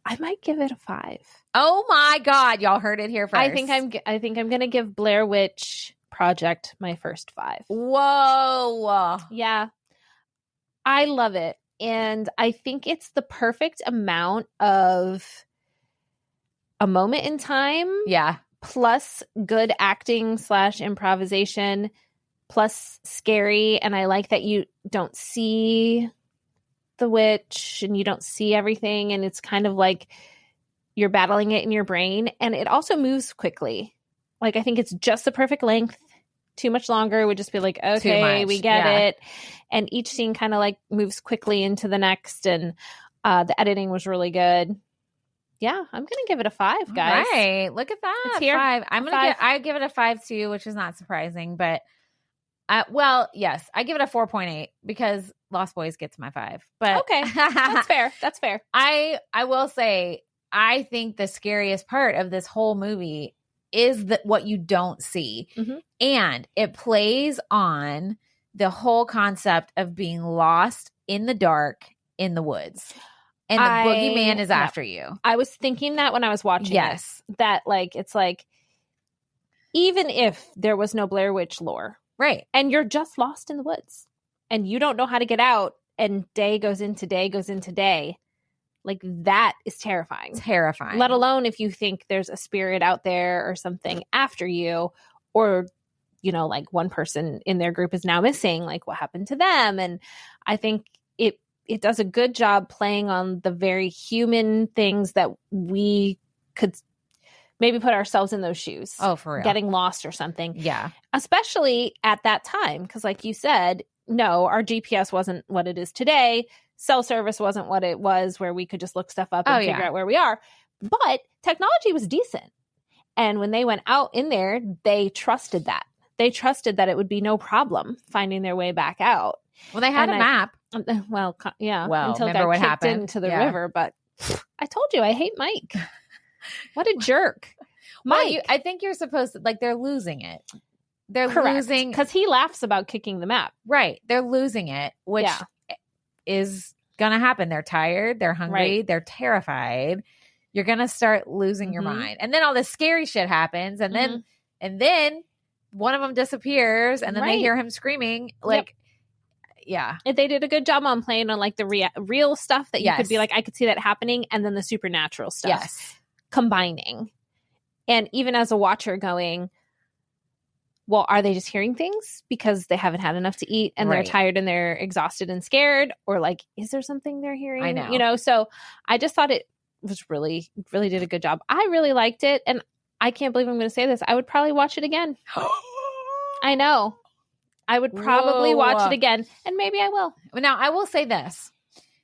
I might give it a 5. Oh my God, y'all heard it here first. I think I'm going to give Blair Witch Project my first 5. Whoa. Yeah. I love it. And I think it's the perfect amount of a moment in time. Yeah. Plus good acting / improvisation, plus scary. And I like that you don't see the witch and you don't see everything. And it's kind of like you're battling it in your brain. And it also moves quickly. Like, I think it's just the perfect length. Too much longer would just be like, okay, we get it. And each scene kind of like moves quickly into the next. And the editing was really good. Yeah, I'm gonna give it a 5, guys. All right, look at that. It's here. 5. I give it a 5 too, which is not surprising, but yes, I give it a 4.8 because Lost Boys gets my 5. But Okay, that's fair. That's fair. I will say, I think the scariest part of this whole movie is that what you don't see, and it plays on the whole concept of being lost in the dark in the woods. And the boogeyman is after you. I was thinking that when I was watching it, that like, it's like, even if there was no Blair Witch lore, right, and you're just lost in the woods and you don't know how to get out and day goes into day, like that is terrifying. Terrifying. Let alone if you think there's a spirit out there or something after you, or, you know, like one person in their group is now missing, like what happened to them? And I think it does a good job playing on the very human things that we could maybe put ourselves in those shoes. Oh, for real. Getting lost or something. Yeah. Especially at that time. Because like you said, no, our GPS wasn't what it is today. Cell service wasn't what it was where we could just look stuff up and figure out where we are. But technology was decent. And when they went out in there, they trusted that. They trusted that it would be no problem finding their way back out. Well, they had a map. Well, yeah. Well, until remember got what kicked happened into the river. But I told you, I hate Mike. What a jerk. Mike. Well, I think you're supposed to, like, they're losing it. They're Correct. losing. Because he laughs about kicking the map. Right. They're losing it, which is going to happen. They're tired. They're hungry. Right. They're terrified. You're going to start losing your mind. And then all this scary shit happens. And then one of them disappears. And then they hear him screaming. Like, yeah. And they did a good job on playing on like the real stuff that you could be like, I could see that happening. And then the supernatural stuff combining. And even as a watcher going, well, are they just hearing things because they haven't had enough to eat and they're tired and they're exhausted and scared? Or like, is there something they're hearing? I know. You know, so I just thought it was really did a good job. I really liked it. And I can't believe I'm going to say this. I would probably watch it again. I know. I would probably watch it again. And maybe I will. Now, I will say this.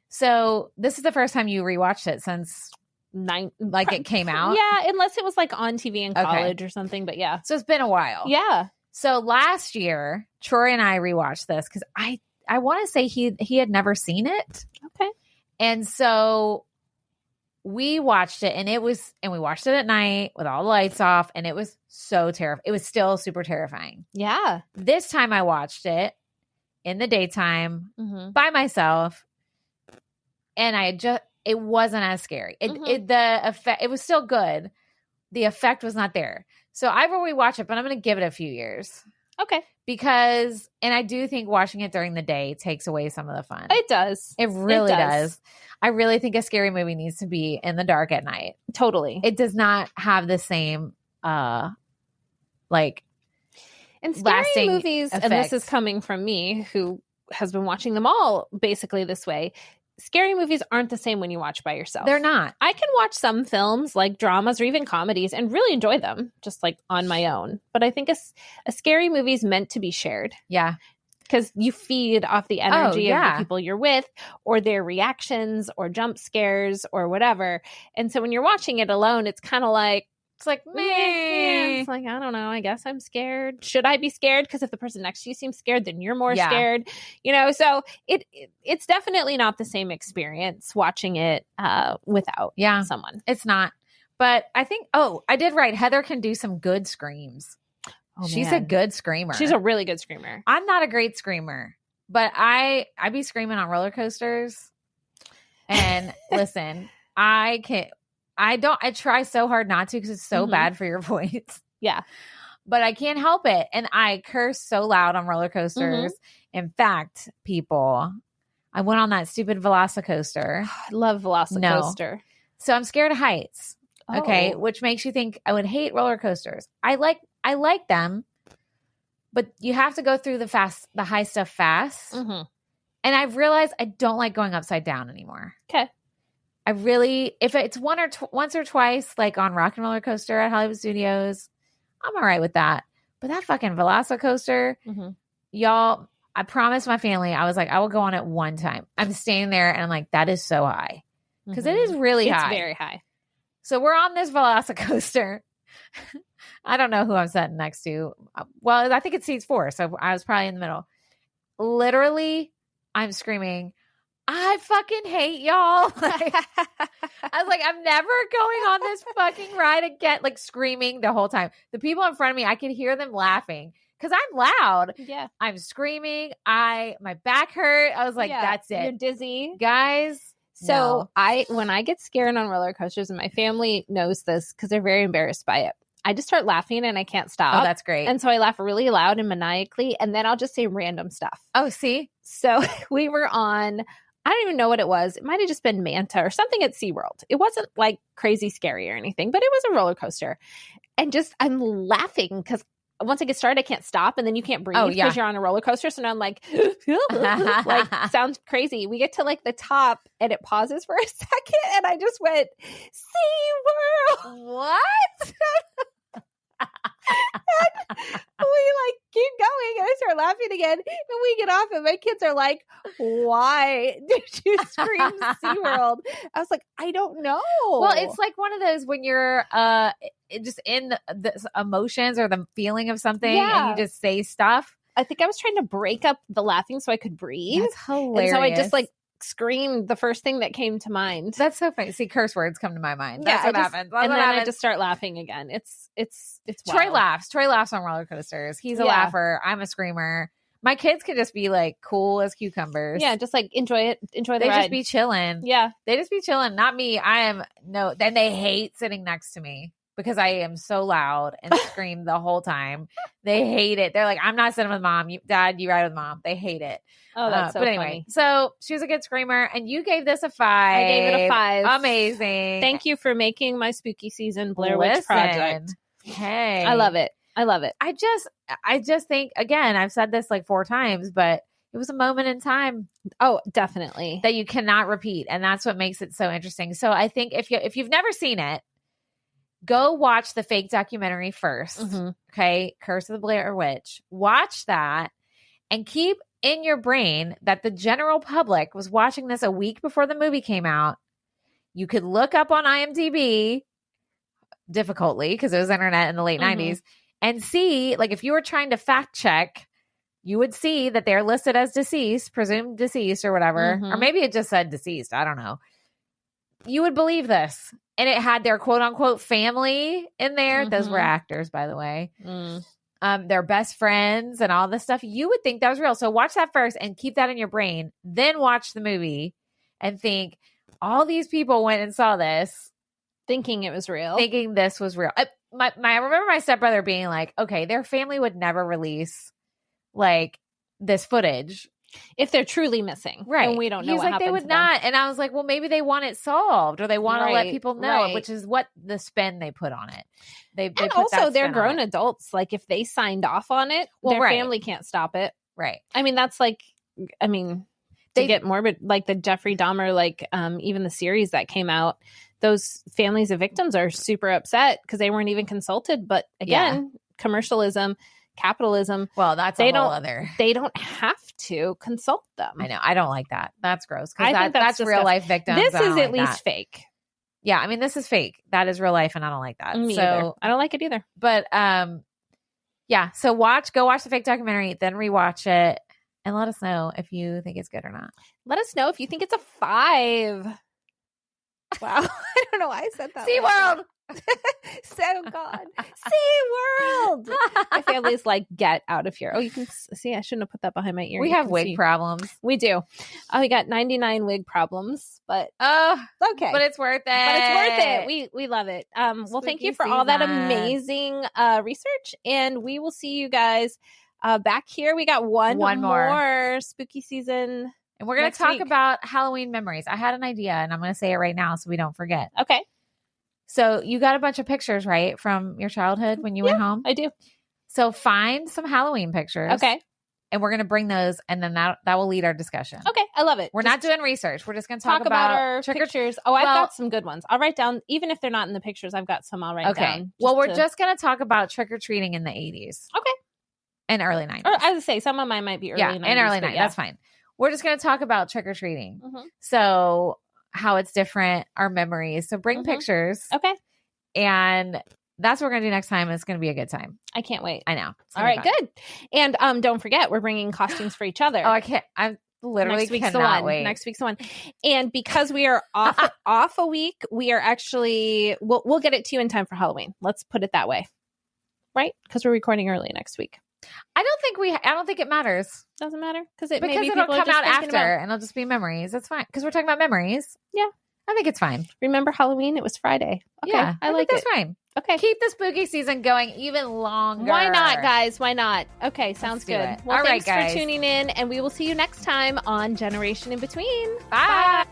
So this is the first time you rewatched it since it came out? Yeah, unless it was like on TV in college or something. But yeah. So it's been a while. Yeah. So last year, Troy and I rewatched this because I want to say he had never seen it. Okay. And so we watched it and we watched it at night with all the lights off and it was so terrifying. It was still super terrifying. Yeah. This time I watched it in the daytime by myself and it wasn't as scary. The effect, it was still good. The effect was not there. So I will rewatch it, but I'm going to give it a few years. Okay. Because, and I do think watching it during the day takes away some of the fun. It does. It really does. I really think a scary movie needs to be in the dark at night. Totally. It does not have the same, and scary movies, effect. And this is coming from me, who has been watching them all basically this way. Scary movies aren't the same when you watch by yourself. They're not. I can watch some films like dramas or even comedies and really enjoy them just like on my own. But I think a scary movie is meant to be shared. Yeah. Because you feed off the energy of the people you're with or their reactions or jump scares or whatever. And so when you're watching it alone, it's kind of like, It's like, me. It's like, I don't know. I guess I'm scared. Should I be scared? Because if the person next to you seems scared, then you're more scared. So it's definitely not the same experience watching it without someone. It's not. But I think, I did write, Heather can do some good screams. Oh, she's a good screamer. She's a really good screamer. I'm not a great screamer, but I be screaming on roller coasters. And listen, I try so hard not to because it's so bad for your voice. Yeah. But I can't help it. And I curse so loud on roller coasters. In fact, people, I went on that stupid Velocicoaster. I love Velocicoaster. No. So I'm scared of heights. Okay. Which makes you think I would hate roller coasters. I like them, but you have to go through the high stuff fast. And I've realized I don't like going upside down anymore. Okay. I really, if it's once or twice, like on Rock and Roller Coaster at Hollywood Studios, I'm all right with that. But that fucking Velocicoaster, y'all, I promised my family, I was like, I will go on it one time. I'm staying there and I'm like, that is so high. Because it is really high. It's very high. So we're on this Velocicoaster. I don't know who I'm sitting next to. Well, I think it seats 4. So I was probably in the middle. Literally, I'm screaming, I fucking hate y'all. Like, I was like, I'm never going on this fucking ride again. Like screaming the whole time. The people in front of me, I could hear them laughing because I'm loud. Yeah. I'm screaming. My back hurt. I was like, that's it. You're dizzy. Guys. So when I get scared on roller coasters, and my family knows this because they're very embarrassed by it, I just start laughing and I can't stop. Oh, that's great. And so I laugh really loud and maniacally, and then I'll just say random stuff. Oh, see? So we were on, I don't even know what it was. It might have just been Manta or something at SeaWorld. It wasn't like crazy scary or anything, but it was a roller coaster. And just I'm laughing because once I get started, I can't stop, and then you can't breathe because you're on a roller coaster. So now I'm like, like sounds crazy. We get to like the top, and it pauses for a second, and I just went, SeaWorld. What? And we like keep going, and I start laughing again, and we get off, and my kids are like, why did you scream SeaWorld? I was like, I don't know. Well, it's like one of those when you're just in the emotions or the feeling of something and you just say stuff. I think I was trying to break up the laughing so I could breathe. That's hilarious. And so I just like screamed the first thing that came to mind. That's so funny. See, curse words come to my mind. That's what happens. And then I just start laughing again. It's Troy wild. laughs. Troy laughs on roller coasters. He's a laugher. I'm a screamer. My kids could just be like cool as cucumbers. Yeah, just like enjoy it. Enjoy the ride. They just be chilling. Yeah. They just be chilling. Not me. Then they hate sitting next to me because I am so loud and scream the whole time. They hate it. They're like, I'm not sitting with mom. Dad, you ride with mom. They hate it. Oh, that's so But anyway, funny. so she was a good screamer, and you gave this a 5. I gave it a 5. Amazing. Thank you for making my spooky season Blair Witch Project. Hey. I love it. I just think, again, I've said this like 4 times, but it was a moment in time. Oh, definitely. That you cannot repeat. And that's what makes it so interesting. So I think if you've never seen it, go watch the fake documentary first. Okay. Curse of the Blair Witch. Watch that and keep in your brain that the general public was watching this a week before the movie came out. You could look up on IMDb difficultly because it was internet in the late 90s and see, like, if you were trying to fact check, you would see that they're listed as deceased, presumed deceased or whatever. Or maybe it just said deceased. I don't know. You would believe this. And it had their quote unquote family in there. Those were actors, by the way. Their best friends and all this stuff. You would think that was real. So watch that first and keep that in your brain. Then watch the movie and think, all these people went and saw this. Thinking it was real. Thinking this was real. I remember my stepbrother being like, okay, their family would never release like this footage. If they're truly missing. Right. And we don't know He's what like, happened they would to them. not. And I was like, well, maybe they want it solved or they want to let people know, which is what the spin they put on it. They and put also, that they're spin grown on it. adults. Like, if they signed off on it, their family can't stop it. Right. I mean, that's like, to get morbid, like the Jeffrey Dahmer, like even the series that came out, those families of victims are super upset because they weren't even consulted. But again, commercialism, capitalism. Well, that's a whole other. They don't have to consult them. I know. I don't like that. That's gross. I think that's real life victims. This is at least fake. Yeah, I mean, this is fake. That is real life, and I don't like that. Me so either. I don't like it either. But yeah. So go watch the fake documentary, then rewatch it, and let us know if you think it's good or not. Let us know if you think it's a 5. Wow, I don't know why I said that. SeaWorld. So God, SeaWorld. My family's like, get out of here. Oh, you can see. I shouldn't have put that behind my ear. We have wig problems. We do. Oh, we got 99 wig problems, but okay. But it's worth it. We love it. Well, thank you for all that amazing research, and we will see you guys back here. We got one more spooky season. And we're going to talk about Halloween memories. I had an idea, and I'm going to say it right now so we don't forget. Okay. So you got a bunch of pictures, right, from your childhood when you went home? I do. So find some Halloween pictures. Okay. And we're going to bring those, and then that will lead our discussion. Okay. I love it. We're not doing research. We're just going to talk about our pictures. Oh, I've got some good ones. I'll write down, even if they're not in the pictures, I've got some I'll write down. Well, we're just going to talk about trick-or-treating in the 80s. Okay. And early 90s. Or, as I say, some of mine might be early 90s. Yeah, and early 90s. That's fine. We're just going to talk about trick-or-treating. Mm-hmm. So how it's different, our memories. So bring pictures. Okay. And that's what we're going to do next time. It's going to be a good time. I can't wait. I know. All right, good. And don't forget, we're bringing costumes for each other. Oh, I can't. I'm literally cannot wait. Next week's the one. And because we are off a week, we are actually, we'll get it to you in time for Halloween. Let's put it that way. Right? Because we're recording early next week. I don't think it matters. Doesn't matter because it'll come out after and it'll just be memories. It's fine because we're talking about memories. Yeah, I think it's fine. Remember Halloween? It was Friday. Okay, yeah, I like it. That's fine. Okay, keep the spooky season going even longer. Why not, guys? Why not? Okay, sounds good. Well, all right, thanks for tuning in, and we will see you next time on Generation in Between. Bye.